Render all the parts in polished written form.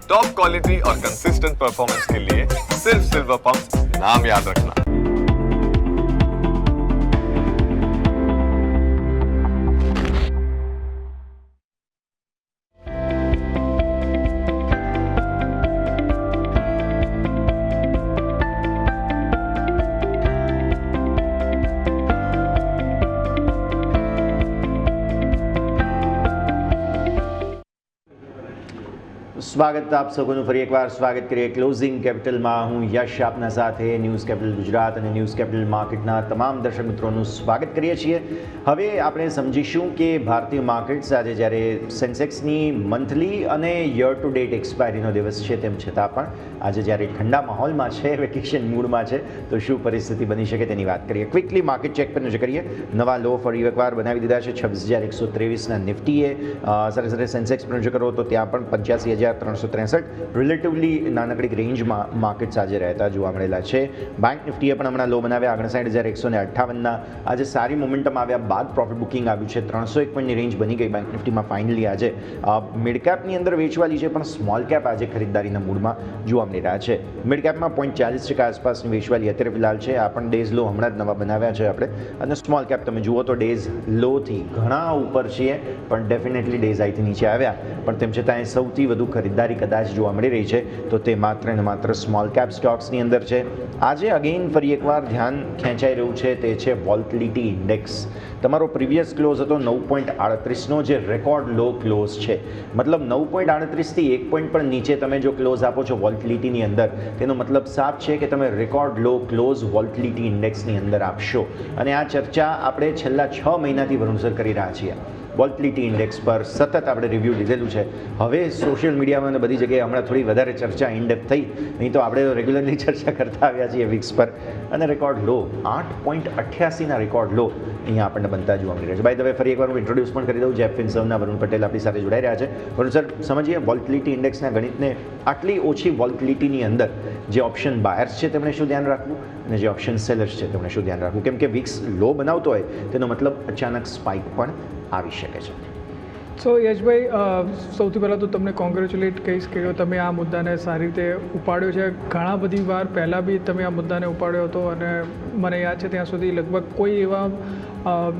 Top quality और consistent performance के लिए सिर्फ सिल्वर पंप नाम याद रखना। સ્વાગત આપ સૌનું ફરી એકવાર સ્વાગત કરીએ ક્લોઝિંગ કેપિટલમાં. હું યશ આપના સાથે ન્યૂઝ કેપિટલ ગુજરાત અને ન્યૂઝ કેપિટલ માર્કેટના તમામ દર્શક મિત્રોનું સ્વાગત કરીએ છીએ. હવે આપણે સમજીશું કે ભારતીય માર્કેટ્સ આજે જ્યારે સેન્સેક્સની મંથલી અને યર ટુ ડેટ એક્સપાયરીનો દિવસ છે તેમ છતાં પણ આજે જ્યારે ઠંડા માહોલમાં છે, વેકેશન મૂડમાં છે, તો શું પરિસ્થિતિ બની શકે તેની વાત કરીએ. ક્વિકલી માર્કેટ ચેક પર નજર કરીએ. નવા લો ફરી એકવાર બનાવી દીધા છે 26,123ના નિફ્ટીએ. સાથે સાથે સેન્સેક્સ પર નજર કરો તો ત્યાં પણ 85,363 રિલેટિવલી નાનકડી રેન્જમાં માર્કેટ્સ આજે રહેતા જોવા મળેલા છે. બેંક નિફ્ટીએ પણ હમણાં લો બનાવ્યા 59,158ના. આજે સારી મોમેન્ટમ આવ્યા બાદ પ્રોફિટ બુકિંગ આવ્યું છે. 301 પોઈન્ટની રેન્જ બની ગઈ બેંક નિફ્ટીમાં ફાઇનલી. આજે મિડ કેપની અંદર વેચવાલી છે, પણ સ્મોલ કેપ આજે ખરીદદારીના મૂડમાં જોવા મળી રહ્યા છે. મિડ કેપમાં 0.40% આસપાસની વેચવાલી અત્યારે ફિલહાલ છે. આ પણ ડેઝ લો હમણાં જ નવા બનાવ્યા છે આપણે. અને સ્મોલ કેપ તમે જુઓ તો ડેઝ લોથી ઘણા ઉપર છીએ, પણ ડેફિનેટલી ડેઝ આઈથી નીચે આવ્યા, પણ તેમ છતાં સૌથી વધુ ખરીદદારી કદાચ જોવા મળી રહી છે તો તે માત્ર ને માત્ર સ્મોલ કેપ સ્ટોક્સની અંદર છે. આજે અગેન ફરી એકવાર ધ્યાન ખેંચાઈ રહ્યું છે તે છે વોલ્ટિલિટી ઇન્ડેક્સ. તમારો પ્રીવિયસ ક્લોઝ હતો 9.38નો, જે રેકોર્ડ લો ક્લોઝ છે. મતલબ 9.38થી 1 પોઈન્ટ પણ નીચે તમે જો ક્લોઝ આપો છો વોલ્ટિલિટીની અંદર, તેનો મતલબ સાફ છે કે તમે રેકોર્ડ લો ક્લોઝ વોલ્ટિલિટી ઇન્ડેક્સની અંદર આપશો. અને આ ચર્ચા આપણે છેલ્લા 6 મહિનાથી ભરણસર કરી રહ્યા છીએ. વોલ્ટિલિટી ઇન્ડેક્સ પર સતત આપણે રિવ્યૂ લીધેલું છે. હવે સોશિયલ મીડિયામાં અને બધી જગ્યાએ હમણાં થોડી વધારે ચર્ચા ઇનડેપ્થ થઈ, નહીં તો આપણે રેગ્યુલરલી ચર્ચા કરતા આવ્યા છીએ વિક્સ પર. અને રેકોર્ડ લો 8.88ના રેકોર્ડ લો અહીંયા આપણને બનતા જોવા મળી રહ્યા છે. બાય ધ વે ફરી એકવાર હું ઇન્ટ્રોડ્યુસ પણ કરી દઉં. જેફ ફિન્સર્વના વરુણ પટેલ આપણી સાથે જોડાઈ રહ્યા છે. વરુણ સર, સમજીએ વોલ્ટિલિટી ઇન્ડેક્સના ગણિતને. આટલી ઓછી વોલ્ટિલિટીની અંદર જે ઓપ્શન બાયર્સ છે તેમણે શું ધ્યાન રાખવું અને જે ઓપ્શન સેલર્સ છે તેમણે શું ધ્યાન રાખવું? કેમ કે વિક્સ લો બનાવતો હોય તેનો મતલબ અચાનક સ્પાઇક પણ આવી શકે છે. સો યશભાઈ, સૌથી પહેલાં તો તમને કોંગ્રેચ્યુલેટ કહીશ કે તમે આ મુદ્દાને સારી રીતે ઉપાડ્યો છે. ઘણા બધી વાર પહેલાં બી તમે આ મુદ્દાને ઉપાડ્યો હતો અને મને યાદ છે ત્યાં સુધી લગભગ કોઈ એવા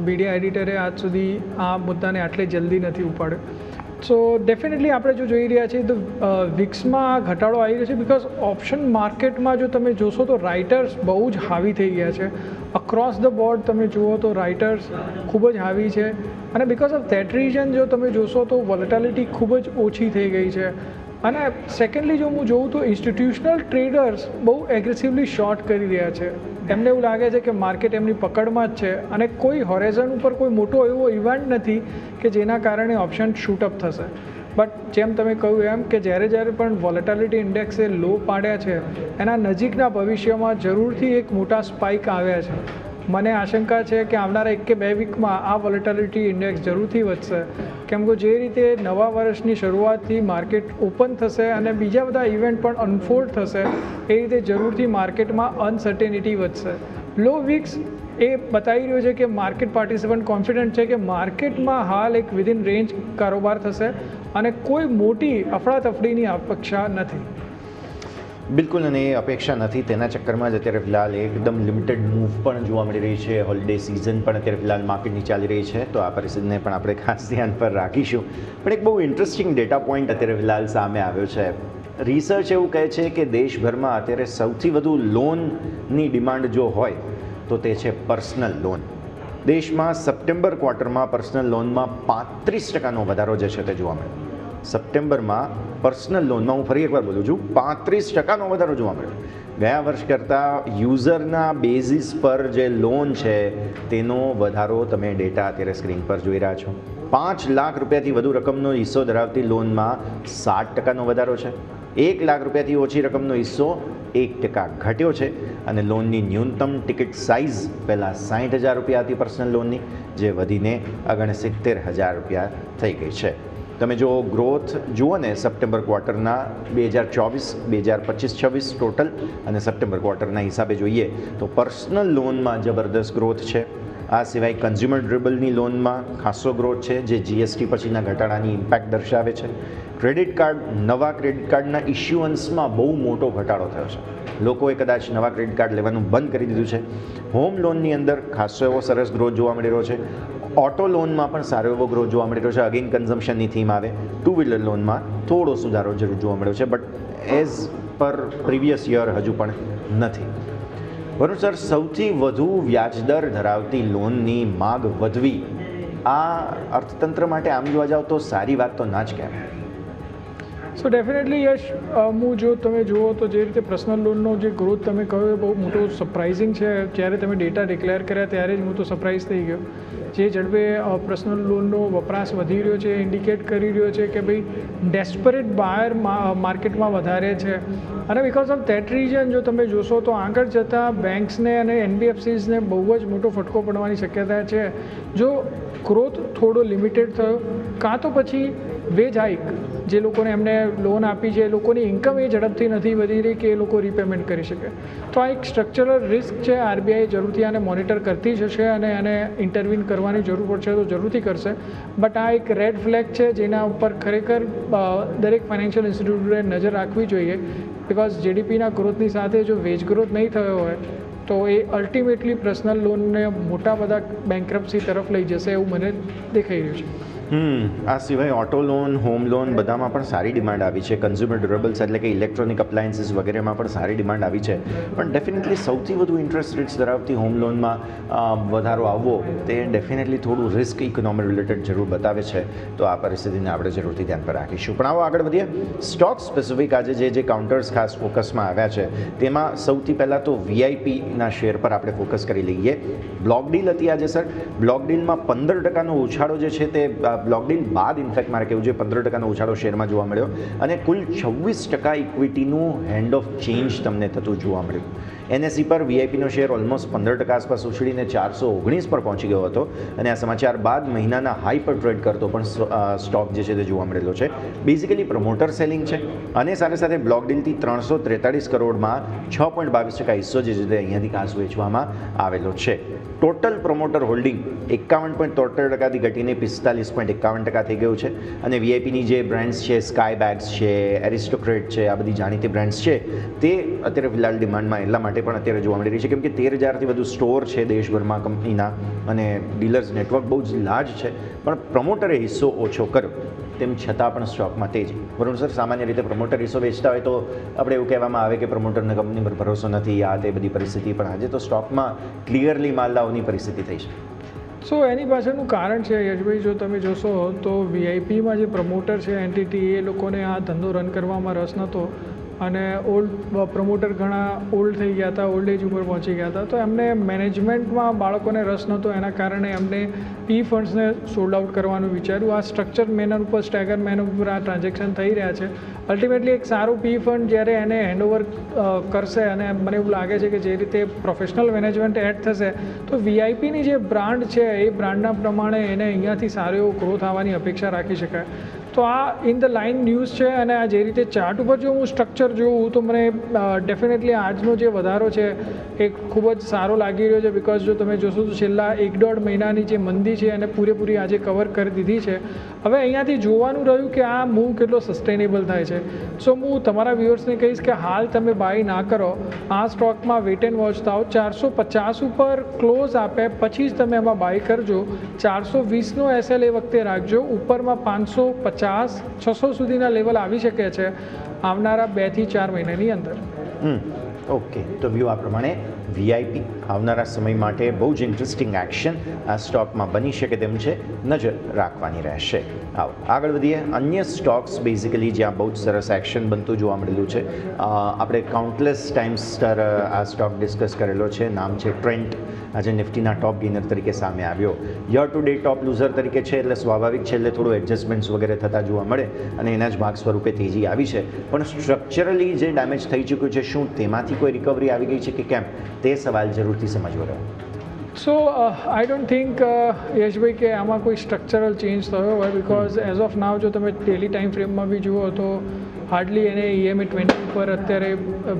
મીડિયા એડિટરે આજ સુધી આ મુદ્દાને આટલી જલ્દી નથી ઉપાડ્યો. સો ડેફિનેટલી આપણે જો જોઈ રહ્યા છીએ તો વિક્સમાં ઘટાડો આવી રહ્યો છે બિકોઝ ઓપ્શન માર્કેટમાં જો તમે જોશો તો રાઇટર્સ બહુ જ હાવી થઈ ગયા છે. અક્રોસ ધ બોર્ડ તમે જુઓ તો રાઇટર્સ ખૂબ જ હાવી છે. અને બિકોઝ ઓફ ધેટ રીઝન જો તમે જોશો તો વોલેટિલિટી ખૂબ જ ઓછી થઈ ગઈ છે. અને સેકન્ડલી જો હું જોઉં તો ઇન્સ્ટિટ્યુશનલ ટ્રેડર્સ બહુ એગ્રેસિવલી શોર્ટ કરી રહ્યા છે. એમને એવું લાગે છે કે માર્કેટ એમની પકડમાં જ છે અને કોઈ હોરેઝન ઉપર કોઈ મોટો એવો ઇવેન્ટ નથી કે જેના કારણે ઓપ્શન શૂટઅપ થશે. બટ જેમ તમે કહ્યું એમ કે જ્યારે પણ વોલેટિલિટી ઇન્ડેક્સે લો પાડ્યા છે એના નજીકના ભવિષ્યમાં જરૂરથી એક મોટા સ્પાઇક આવ્યા છે. મને આશંકા છે કે આવનારા 1 કે 2 વીકમાં આ વોલેટિલિટી ઇન્ડેક્સ જરૂરથી વધશે. કેમ કે જે રીતે નવા વર્ષની શરૂઆતથી માર્કેટ ઓપન થશે અને બીજા બધા ઇવેન્ટ પણ અનફોલ્ડ થશે, એ રીતે જરૂરથી માર્કેટમાં અનસર્ટેનિટી વધશે. લો વિક્સ એ બતાવી રહ્યો છે કે માર્કેટ પાર્ટિસિપન્ટ કોન્ફિડન્ટ છે કે માર્કેટમાં હાલ એક વિધિન રેન્જ કારોબાર થશે અને કોઈ મોટી અફડાતફડીની અપેક્ષા નથી. બિલકુલ, અને એ અપેક્ષા નથી. તેના ચક્કરમાં જ અત્યારે ફિલહાલ એકદમ લિમિટેડ મૂવ પણ જોવા મળી રહી છે. હોલિડે સિઝન પણ અત્યારે ફિલહાલ માર્કેટની ચાલી રહી છે, તો આ પરિસ્થિતિને પણ આપણે ખાસ ધ્યાન પર રાખીશું. પણ એક બહુ ઇન્ટરેસ્ટિંગ ડેટા પોઈન્ટ અત્યારે ફિલહાલ સામે આવ્યો છે. રિસર્ચ એવું કહે છે કે દેશભરમાં અત્યારે સૌથી વધુ લોનની ડિમાન્ડ જો હોય તો તે છે પર્સનલ લોન. દેશમાં સપ્ટેમ્બર ક્વાર્ટરમાં પર્સનલ લોનમાં 35%નો વધારો જે છે તે જોવા મળ્યો. સપ્ટેમ્બરમાં પર્સનલ લોનમાં, હું ફરી એકવાર બોલું છું, 35%નો વધારો જોવા મળ્યો. ગયા વર્ષ કરતાં યુઝરના બેઝિસ પર જે લોન છે તેનો વધારો તમે ડેટા અત્યારે સ્ક્રીન પર જોઈ રહ્યા છો. 5 લાખ રૂપિયાથી વધુ રકમનો હિસ્સો ધરાવતી લોનમાં 60%નો વધારો છે. 1 લાખ રૂપિયાથી ઓછી રકમનો હિસ્સો 1% ઘટ્યો છે. અને લોનની ન્યૂનતમ ટિકિટ સાઇઝ પહેલાં 60,000 રૂપિયા હતી પર્સનલ લોનની, જે વધીને 69,000 રૂપિયા થઈ ગઈ છે. તમે જો ગ્રોથ જુઓ ને સપ્ટેમ્બર ક્વાર્ટરના 2024-2025-26 ટોટલ અને સપ્ટેમ્બર ક્વાર્ટરના હિસાબે જોઈએ તો પર્સનલ લોનમાં જબરદસ્ત ગ્રોથ છે. આ સિવાય કન્ઝ્યુમર ડ્યુરેબલની લોનમાં ખાસો ગ્રોથ છે, જે જીએસટી પછીના ઘટાડાની ઇમ્પેક્ટ દર્શાવે છે. ક્રેડિટ કાર્ડ, નવા ક્રેડિટ કાર્ડના ઇશ્યુઅન્સમાં બહુ મોટો ઘટાડો થયો છે. લોકોએ કદાચ નવા ક્રેડિટ કાર્ડ લેવાનું બંધ કરી દીધું છે. હોમ લોનની અંદર ખાસો એવો સરસ ગ્રોથ જોવા મળી રહ્યો છે. ઓટો લોનમાં પણ સારો એવો ગ્રોથ જોવા મળી રહ્યો છે. અગેન કન્ઝમ્પશનની થીમ આવે. ટુ વ્હીલર લોનમાં થોડો સુધારો જરૂર જોવા મળ્યો છે, but as per previous year હજુ પણ નથી. વરુણ સર, સૌથી વધુ વ્યાજદર ધરાવતી લોનની માગ વધવી આ અર્થતંત્ર માટે આમ જોવા જાઓ તો સારી વાત તો ના જ કહેવાય. સો ડેફિનેટલી યશ, જો તમે જુઓ તો જે રીતે પર્સનલ લોનનો જે ગ્રોથ તમે કહ્યું એ બહુ મોટો સરપ્રાઇઝિંગ છે. જ્યારે તમે ડેટા ડિક્લેર કર્યા ત્યારે જ હું તો સરપ્રાઇઝ થઈ ગયો. જે ઝડપે પર્સનલ લોનનો વપરાશ વધી રહ્યો છે ઇન્ડિકેટ કરી રહ્યો છે કે ભાઈ ડેસ્પરેટ બાયર માર્કેટમાં વધારે છે. અને બિકોઝ ઓફ ધેટ રીઝન જો તમે જોશો તો આગળ જતાં બેન્ક્સને અને NBFCsને બહુ જ મોટો ફટકો પડવાની શક્યતા છે. જો ગ્રોથ થોડો લિમિટેડ થયો, કાં તો પછી વેજ હાઇક, જે લોકોને એમને લોન આપી છે એ લોકોની ઇન્કમ એ ઝડપથી નથી વધી રહી કે એ લોકો રીપેમેન્ટ કરી શકે. તો આ એક સ્ટ્રક્ચરલ રિસ્ક છે. RBI જરૂરથી આને મોનિટર કરતી જ હશે અને આને ઇન્ટરવીન કરવાની જરૂર પડશે તો જરૂરથી કરશે. બટ આ એક રેડ ફ્લેગ છે જેના ઉપર ખરેખર દરેક ફાઇનાન્શિયલ ઇન્સ્ટિટ્યૂટે નજર રાખવી જોઈએ. બિકોઝ GDPના ગ્રોથની સાથે જો વેજ ગ્રોથ નહીં થયો હોય તો એ અલ્ટિમેટલી પર્સનલ લોનને મોટા બધા બેન્કરપ્સી તરફ લઈ જશે એવું મને દેખાઈ રહ્યું છે. આ સિવાય ઓટો લોન, હોમ લોન બધામાં પણ સારી ડિમાન્ડ આવી છે. કન્ઝ્યુમર ડ્યુરેબલ્સ એટલે કે ઇલેક્ટ્રોનિક અપ્લાયન્સીસ વગેરેમાં પણ સારી ડિમાન્ડ આવી છે. પણ ડેફિનેટલી સૌથી વધુ ઇન્ટરેસ્ટ રેટ્સ ધરાવતી હોમ લોનમાં વધારો આવવો તે ડેફિનેટલી થોડું રિસ્ક ઇકોનોમી રિલેટેડ જરૂર બતાવે છે. તો આ પરિસ્થિતિને આપણે જરૂરથી ધ્યાન પર રાખીશું. પણ આવો આગળ વધીએ. સ્ટોક સ્પેસિફિક આજે જે કાઉન્ટર્સ ખાસ ફોકસમાં આવ્યા છે તેમાં સૌથી પહેલાં તો VIPના શેર પર આપણે ફોકસ કરી લઈએ. બ્લોક ડીલ હતી આજે સર. બ્લોક ડીલમાં 15% ઉછાળો જે છે તે બ્લોક ડીલ બાદ ઇનફેક્ટ મારે કહેવું જોઈએ 15% ઉછાળો શેરમાં જોવા મળ્યો અને કુલ 26% ઇક્વિટીનું હેન્ડ ઓફ ચેન્જ તમને થતું જોવા મળ્યું. NSE પર VIPનો શેર ઓલમોસ્ટ 15% આસપાસ ઉછળીને 419 પર પહોંચી ગયો હતો અને આ સમાચાર બાદ મહિનાના હાઈ પર ટ્રેડ કરતો પણ સ્ટોક જે છે તે જોવા મળેલો છે. બેઝિકલી પ્રમોટર સેલિંગ છે અને સાથે સાથે બ્લોક ડીલથી 343 કરોડમાં 6.22% હિસ્સો જે છે તે અહીંયાથી ખાસ વેચવામાં આવેલો છે. ટોટલ પ્રમોટર હોલ્ડિંગ 51.73%થી ઘટીને 45.51% થઈ ગયું છે અને VIPની જે બ્રાન્ડ્સ છે, સ્કાય બેગ્સ છે, એરિસ્ટોક્રેટ છે, આ બધી જાણીતી બ્રાન્ડ્સ છે તે અત્યારે ફિલહાલ ડિમાન્ડમાં એટલા માટે પણ અત્યારે જોવા મળી રહી છે કેમ કે 13,000થી વધુ સ્ટોર છે દેશભરમાં કંપનીના અને ડીલર્સ નેટવર્ક બહુ જ લાર્જ છે. પણ પ્રમોટરે હિસ્સો ઓછો કર્યો તેમ છતાં પણ સ્ટોકમાં તેજી. વરુણ સર, સામાન્ય રીતે પ્રમોટર હિસ્સો વેચતા હોય તો આપણે એવું કહેવામાં આવે કે પ્રમોટરને કંપની પર ભરોસો નથી, આ તે બધી પરિસ્થિતિ, પણ આજે તો સ્ટોકમાં ક્લિયરલી માલદાઓની પરિસ્થિતિ થઈ છે. સો એની પાછળનું કારણ છે યશભાઈ, જો તમે જોશો તો VIPમાં જે પ્રમોટર છે એન્ટિટી, એ લોકોને આ ધંધો રન કરવામાં રસ નહોતો અને ઓલ્ડ પ્રમોટર ઘણા ઓલ્ડ થઈ ગયા હતા, ઓલ્ડ એજ ઉપર પહોંચી ગયા હતા. તો એમને મેનેજમેન્ટમાં બાળકોને રસ નહોતો, એના કારણે એમને PE ફંડ્સને સોલ્ડ આઉટ કરવાનું વિચાર્યું. આ સ્ટ્રક્ચર મેનર ઉપર, સ્ટેગર મેનર ઉપર આ ટ્રાન્ઝેક્શન થઈ રહ્યા છે. અલ્ટિમેટલી એક સારું PE ફંડ જ્યારે એને હેન્ડઓવર કરશે અને મને એવું લાગે છે કે જે રીતે પ્રોફેશનલ મેનેજમેન્ટ એડ થશે તો VIPની જે બ્રાન્ડ છે એ બ્રાન્ડના પ્રમાણે એને અહીંયાથી સારો એવો ગ્રોથ આવવાની અપેક્ષા રાખી શકાય. તો આ ઇન ધ લાઇન ન્યૂઝ છે અને આ જે રીતે ચાર્ટ ઉપર જો હું સ્ટ્રક્ચર જોઉં તો મને ડેફિનેટલી આજનો જે વધારો છે એ ખૂબ જ સારો લાગી રહ્યો છે. બિકોઝ જો તમે જોશો તો છેલ્લા 1-1.5 મહિનાની જે મંદી છે એને પૂરેપૂરી આજે કવર કરી દીધી છે. હવે અહીંયાથી જોવાનું રહ્યું કે આ મૂવ કેટલો સસ્ટેનેબલ થાય છે. સો હું તમારા વ્યુઅર્સને કહીશ કે હાલ તમે બાય ના કરો, આ સ્ટોકમાં વેટ એન્ડ વોચ થાઓ. 450 ઉપર ક્લોઝ આપે પછી જ તમે એમાં બાય કરજો. 420નો SL એ વખતે રાખજો. ઉપરમાં 550-600 સુધીના લેવલ આવી શકે છે આવનારા 2 થી 4 મહિનાની અંદર. ઓકે, તો વ્યૂ આ પ્રમાણે VIP આવનારા સમય માટે બહુ જ ઇન્ટરેસ્ટિંગ એક્શન આ સ્ટોકમાં બની શકે તેમ છે, નજર રાખવાની રહેશે. આવો આગળ વધીએ. અન્ય સ્ટોક્સ બેઝિકલી જ્યાં બહુ જ સરસ એક્શન બનતું જોવા મળેલું છે. આપણે કાઉન્ટલેસ ટાઈમ્સ આ સ્ટોક ડિસ્કસ કરેલો છે. નામ છે ટ્રેન્ટ. આજે નિફ્ટીના ટોપ ગેનર તરીકે સામે આવ્યો. Year to day top loser તરીકે છે એટલે સ્વાભાવિક છે, એટલે થોડું એડજસ્ટમેન્ટ્સ વગેરે થતા જોવા મળે અને એના જ ભાગ સ્વરૂપે તેજી આવી છે. પણ સ્ટ્રક્ચરલી જે ડેમેજ થઈ ચૂક્યું છે શું તેમાંથી કોઈ રિકવરી આવી ગઈ છે કે કેમ, તે સવાલ જરૂરથી સમજવો રહ્યો. સો આઈ ડોન્ટ થિંક યશભાઈ કે આમાં કોઈ સ્ટ્રક્ચરલ ચેન્જ થયો હોય. બિકોઝ એઝ ઓફ નાવ જો તમે ડેલી ટાઈમ ફ્રેમમાં બી જુઓ તો હાર્ડલી એને EMA 20 ઉપર અત્યારે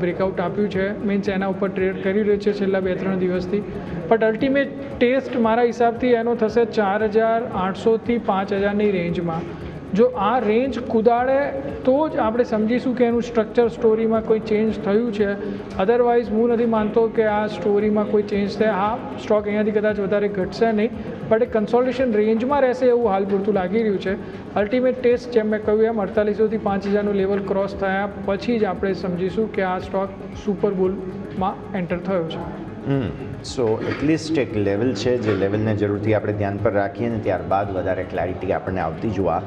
બ્રેકઆઉટ આપ્યું છે. મીન્સ એના ઉપર ટ્રેડ કરી રહ્યો છે છેલ્લા 2-3 દિવસથી. બટ અલ્ટિમેટ ટેસ્ટ મારા હિસાબથી એનો થશે 4,800 થી 5,000ની રેન્જમાં. જો આ રેન્જ કુદાડે તો જ આપણે સમજીશું કે એનું સ્ટ્રક્ચર સ્ટોરીમાં કોઈ ચેન્જ થયું છે. અધરવાઇઝ હું નથી માનતો કે આ સ્ટોરીમાં કોઈ ચેન્જ થાય. હા, સ્ટોક અહીંયાથી કદાચ વધારે ઘટશે નહીં, બટ એ કન્સોલિડેશન રેન્જમાં રહેશે એવું હાલ પૂરતું લાગી રહ્યું છે. અલ્ટિમેટ ટેસ્ટ જેમ મેં કહ્યું એમ 4800થી 5000નું લેવલ ક્રોસ થયા પછી જ આપણે સમજીશું કે આ સ્ટોક સુપર બુલમાં એન્ટર થયો છે. સો એટલીસ્ટ એક લેવલ છે જે લેવલને જરૂરથી આપણે ધ્યાન પર રાખીએ અને ત્યારબાદ વધારે ક્લેરિટી આપણને આવતી જોવા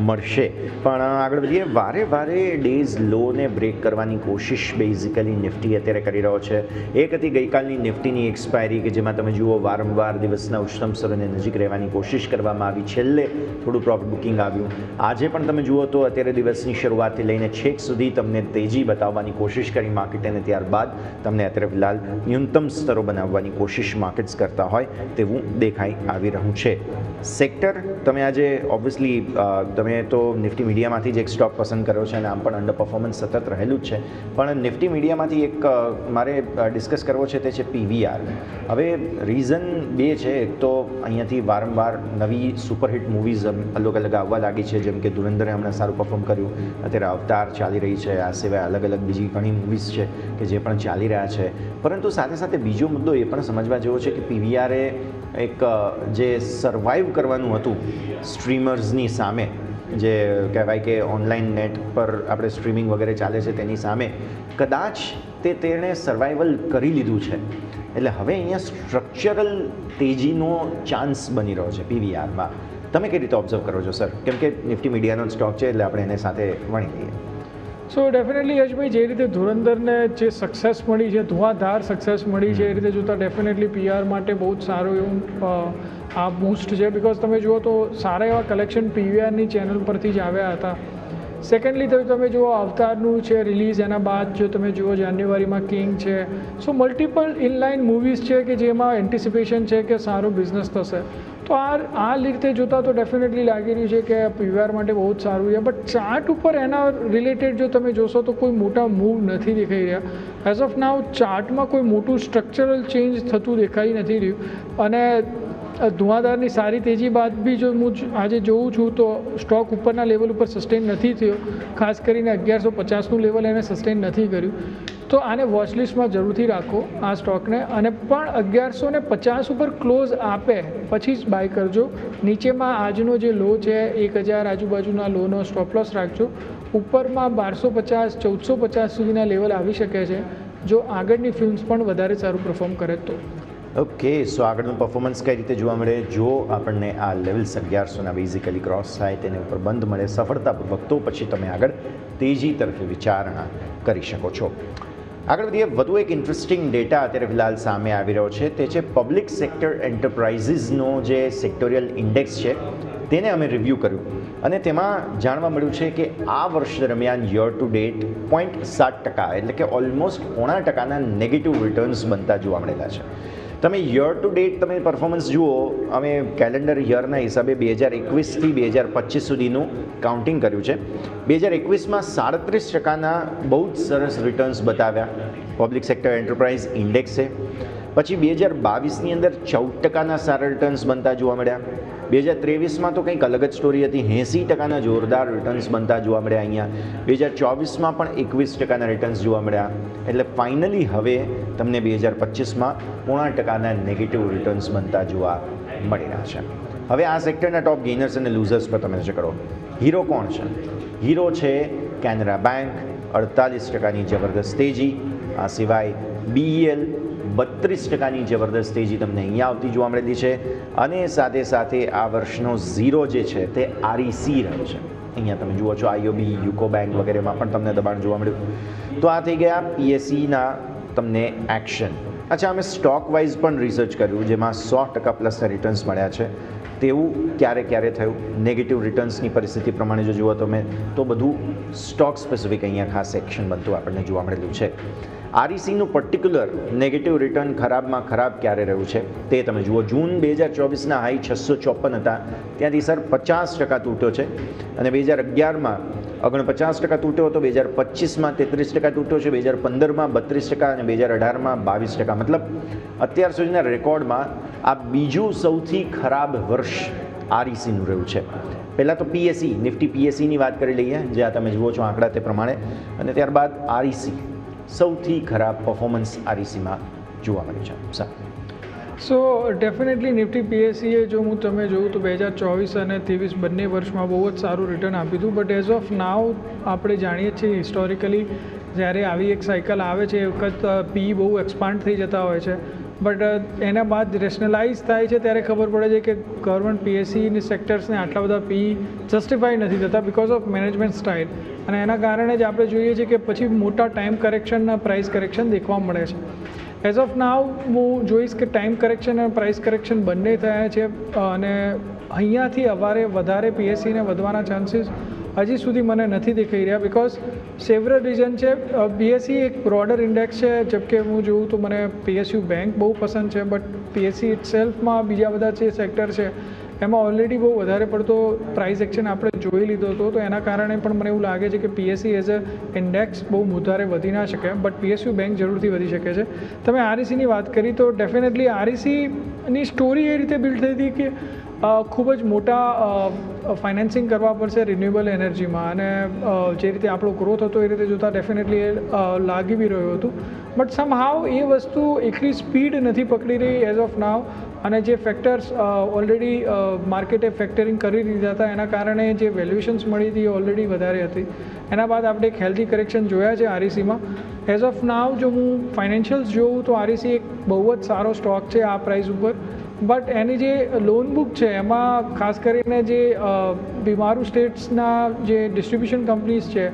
મળશે. પણ આગળ વધીએ. વારે વારે ડેઝ લોને બ્રેક કરવાની કોશિશ બેઝિકલી નિફ્ટી અત્યારે કરી રહ્યો છે. એક હતી ગઈકાલની નિફ્ટીની એક્સપાયરી કે જેમાં તમે જુઓ વારંવાર દિવસના ઉચ્ચતમ સ્તરોને નજીક રહેવાની કોશિશ કરવામાં આવી. છેલ્લે થોડું પ્રોફિટ બુકિંગ આવ્યું. આજે પણ તમે જુઓ તો અત્યારે દિવસની શરૂઆતથી લઈને છેક સુધી તમને તેજી બતાવવાની કોશિશ કરી માર્કેટ અને ત્યારબાદ તમને અત્યારે ફિલહાલ ન્યૂનતમ સ્તરો બનાવવાની કોશિશ માર્કેટ્સ કરતા હોય તેવું દેખાઈ આવી રહ્યું છે. સેક્ટર તમે આજે ઓબ્વિયસલી તમે તો નિફ્ટી મીડિયામાંથી જ એક સ્ટોક પસંદ કર્યો છે અને આમ પણ અંડર પરફોર્મન્સ સતત રહેલું જ છે. પણ નિફ્ટી મીડિયામાંથી એક મારે ડિસ્કસ કરવો છે તે છે પીવીઆર. હવે રીઝન બે છે. એક તો અહીંયાથી વારંવાર નવી સુપરહિટ મૂવીઝ અલગ અલગ આવવા લાગી છે, જેમ કે ધુરંધરે હમણાં સારું પરફોર્મ કર્યું, અત્યારે અવતાર ચાલી રહી છે, આ સિવાય અલગ અલગ બીજી ઘણી મૂવીઝ છે કે જે પણ ચાલી રહ્યા છે. પરંતુ સાથે સાથે બીજો મુદ્દો એ પણ સમજવા જેવો છે કે પીવીઆરે એક જે સર્વાઈવ કરવાનું હતું સ્ટ્રીમર્સની સામે, જે કહેવાય કે ઓનલાઈન નેટ પર આપણે સ્ટ્રીમિંગ વગેરે ચાલે છે તેની સામે કદાચ તેણે સર્વાઈવલ કરી લીધું છે. એટલે હવે અહીંયા સ્ટ્રક્ચરલ તેજીનો ચાન્સ બની રહ્યો છે પીવીઆરમાં. તમે કઈ રીતે ઓબ્ઝર્વ કરો છો સર? કેમ કે નિફ્ટી મીડિયાનો સ્ટોક છે એટલે આપણે એને સાથે વણી લઈએ. સો ડેફિનેટલી યશભાઈ, જે રીતે ધુરંધરને જે સક્સેસ મળી છે, ધુઆધાર સક્સેસ મળી છે, એ રીતે જોતાં ડેફિનેટલી પીઆર માટે બહુ જ સારું એવું આ બૂસ્ટ છે. બિકોઝ તમે જુઓ તો સારા એવા કલેક્શન પીવીઆરની ચેનલ પરથી જ આવ્યા હતા. સેકન્ડલી તો તમે જુઓ અવતારનું છે રિલીઝ, એના બાદ જો તમે જુઓ જાન્યુઆરીમાં કિંગ છે. સો મલ્ટિપલ ઇનલાઇન મૂવીઝ છે કે જેમાં એન્ટિસિપેશન છે કે સારો બિઝનેસ થશે. તો આ રીતે જોતાં તો ડેફિનેટલી લાગી રહ્યું છે કે પીવીઆર માટે બહુ જ સારું છે. બટ ચાર્ટ ઉપર એના રિલેટેડ જો તમે જોશો તો કોઈ મોટા મૂવ નથી દેખાઈ રહ્યા. એઝ ઓફ નાવ ચાર્ટમાં કોઈ મોટું સ્ટ્રક્ચરલ ચેન્જ થતું દેખાઈ નથી રહ્યું. અને ધુઆધારની સારી તેજી બાદ બી જો હું આજે જોઉં છું તો સ્ટોક ઉપરના લેવલ ઉપર સસ્ટેન નથી થયો. ખાસ કરીને 1150નું લેવલ એને સસ્ટેન નથી કર્યું. તો આને વોચલિસ્ટમાં જરૂરથી રાખો આ સ્ટોકને. અને પણ 1150 ઉપર ક્લોઝ આપે પછી જ બાય કરજો. નીચેમાં આજનો જે લો છે 1000 આજુબાજુના લોનો સ્ટોપ લોસ રાખજો. ઉપરમાં 1250 1450 સુધીના લેવલ આવી શકે છે જો આગળની ફિલ્મ્સ પણ વધારે સારું પરફોર્મ કરે તો. ઓકે, સો આગળનું પરફોર્મન્સ કઈ રીતે જોવા મળે? જો આપણને આ લેવલ્સ 1100ના બેઝિકલી ક્રોસ થાય, તેને ઉપર બંધ મળે સફળતાપૂર્વક, તો પછી તમે આગળ તેજી તરફ વિચારણા કરી શકો છો. આગળ વધીએ. વધુ એક ઇન્ટરેસ્ટિંગ ડેટા અત્યારે ફિલહાલ સામે આવી રહ્યો છે, તે છે પબ્લિક સેક્ટર એન્ટરપ્રાઇઝીસનો જે સેક્ટોરિયલ ઇન્ડેક્સ છે તેને અમે રિવ્યૂ કર્યું અને તેમાં જાણવા મળ્યું છે કે આ વર્ષ દરમિયાન યર ટુ ડેટ 0.7% એટલે કે ઓલમોસ્ટ 0.5% નેગેટિવ રિટર્ન્સ બનતા જોવા મળેલા છે. તમે યર ટુ ડેટ તમે પરફોર્મન્સ જુઓ, અમે કેલેન્ડર યરના હિસાબે 2021થી 2025 સુધીનું કાઉન્ટિંગ કર્યું છે. 2021માં 37%ના બહુ જ સરસ રિટર્ન્સ બતાવ્યા પબ્લિક સેક્ટર એન્ટરપ્રાઇઝ ઇન્ડેક્સે. પછી 2022ની અંદર 14%ના સારા રિટર્ન્સ બનતા જોવા મળ્યા. 2023માં તો કંઈક અલગ જ સ્ટોરી હતી, 80%ના જોરદાર રિટર્ન્સ બનતા જોવા મળ્યા અહીંયા. 2024માં પણ 21%ના રિટર્ન્સ જોવા મળ્યા. એટલે ફાઇનલી હવે તમને 2025માં 0.5%ના નેગેટિવ રિટર્ન્સ બનતા જોવા મળી રહ્યા છે. હવે આ સેક્ટરના ટોપ ગેઇનર્સ અને લૂઝર્સ પર તમે નજર કરો. હીરો કોણ છે? હીરો છે કેનરા બેંક, 48%ની જબરદસ્ત તેજી. આ સિવાય બીઈએલ 32%ની જબરદસ્ત તેજી તમને અહીંયા આવતી જોવા મળેલી છે. અને સાથે સાથે આ વર્ષનો ઝીરો જે છે તે આરઈસી રહ્યો છે. અહીંયા તમે જુઓ છો આઈઓબી, યુકો બેંક વગેરેમાં પણ તમને દબાણ જોવા મળ્યું. તો આ થઈ ગયા પીએસસીના તમને એક્શન. અચ્છા, અમે સ્ટોક વાઇઝ પણ રિસર્ચ કર્યું જેમાં 100% પ્લસના રિટર્ન્સ મળ્યા છે. તેવું ક્યારે થયું? નેગેટિવ રિટર્ન્સની પરિસ્થિતિ પ્રમાણે જો જુઓ તમે તો બધું સ્ટોક સ્પેસિફિક અહીંયા ખાસ એક્શન બનતું આપણને જોવા મળેલું છે. આરઈસીનું પર્ટિક્યુલર નેગેટિવ રિટર્ન ખરાબમાં ખરાબ ક્યારે રહ્યું છે તે તમે જુઓ. જૂન 2024ના હાઈ 654 હતા, ત્યાંથી સર 50% તૂટ્યો છે. અને 2011માં 49% તૂટ્યો હતો, 2025માં 33% તૂટ્યો છે, 2015માં 32% અને 2018માં 22%. મતલબ અત્યાર સુધીના રેકોર્ડમાં આ બીજું સૌથી ખરાબ વર્ષ આરઈસીનું રહ્યું છે. પહેલાં તો પીએસઈ નિફ્ટી પીએસઈની વાત કરી લઈએ, જ્યાં તમે જુઓ છો આંકડા તે પ્રમાણે, અને ત્યારબાદ આરઈસી. સૌથી ખરાબ પરફોર્મન્સ આરઈસીમાં જોવા મળ્યું છે. સર, સો ડેફિનેટલી નિફ્ટી પીએસસીએ જો હું તમે જોઉં તો 2024 અને 23 બંને વર્ષમાં બહુ જ સારું રિટર્ન આપ્યું હતું. બટ એઝ ઓફ નાવ આપણે જાણીએ છીએ હિસ્ટોરિકલી જ્યારે આવી એક સાયકલ આવે છે એ વખત પી બહુ એક્સપાન્ડ થઈ જતા હોય છે, બટ એના બાદ રેશનલાઇઝ થાય છે ત્યારે ખબર પડે છે કે ગવર્મેન્ટ પીએસસીની સેક્ટર્સને આટલા બધા પી જસ્ટિફાઈ નથી થતા બિકોઝ ઓફ મેનેજમેન્ટ સ્ટાઇલ, અને એના કારણે જ આપણે જોઈએ છીએ કે પછી મોટા ટાઈમ કરેક્શનના પ્રાઇસ કરેક્શન દેખવા મળે છે. એઝ ઓફ નાવ હું જોઈશ કે ટાઈમ કરેક્શન અને પ્રાઇસ કરેક્શન બંને થયા છે, અને અહીંયાથી વધારે પીએસસીને વધવાના ચાન્સીસ હજી સુધી મને નથી દેખાઈ રહ્યા બિકોઝ સેવરલ રીઝન છે. પીએસસી એક બ્રોડર ઇન્ડેક્સ છે, જબકે હું જોઉં તો મને પીએસયુ બેંક બહુ પસંદ છે, બટ પીએસસી ઇટસેલ્ફમાં બીજા બધા જે સેક્ટર છે એમાં ઓલરેડી બહુ વધારે પડતો પ્રાઇસ એક્શન આપણે જોઈ લીધો હતો, તો એના કારણે પણ મને એવું લાગે છે કે પીએસસી એઝ અ ઇન્ડેક્સ બહુ વધારે વધી ના શકે, બટ પીએસયુ બેંક જરૂરથી વધી શકે છે. તમે આરઈસીની વાત કરી તો ડેફિનેટલી આરઈસીની સ્ટોરી એ રીતે બિલ્ડ થઈ હતી કે ખૂબ જ મોટા ફાઇનાન્સિંગ કરવા પડશે રિન્યુએબલ એનર્જીમાં, અને જે રીતે આપણો ગ્રોથ હતો એ રીતે જોતાં ડેફિનેટલી એ લાગી બી રહ્યું હતું, બટ સમહાવ એ વસ્તુ એટલી સ્પીડ નથી પકડી રહી એઝ ઓફ નાવ, અને જે ફેક્ટર્સ ઓલરેડી માર્કેટે ફેક્ટરિંગ કરી દીધા હતા એના કારણે જે વેલ્યુએશન્સ મળી હતી એ ઓલરેડી વધારે હતી. એના બાદ આપણે એક હેલ્ધી કરેક્શન જોયા છે આરઈસીમાં. એઝ ઓફ નાવ જો હું ફાઇનાન્શિયલ્સ જોઉં તો આરઈસી એક બહુ જ સારો સ્ટોક છે આ પ્રાઇસ ઉપર, બટ એની જે લોન બુક છે એમાં ખાસ કરીને જે બીમારૂ સ્ટેટ્સના જે ડિસ્ટ્રીબ્યુશન કંપનીઝ છે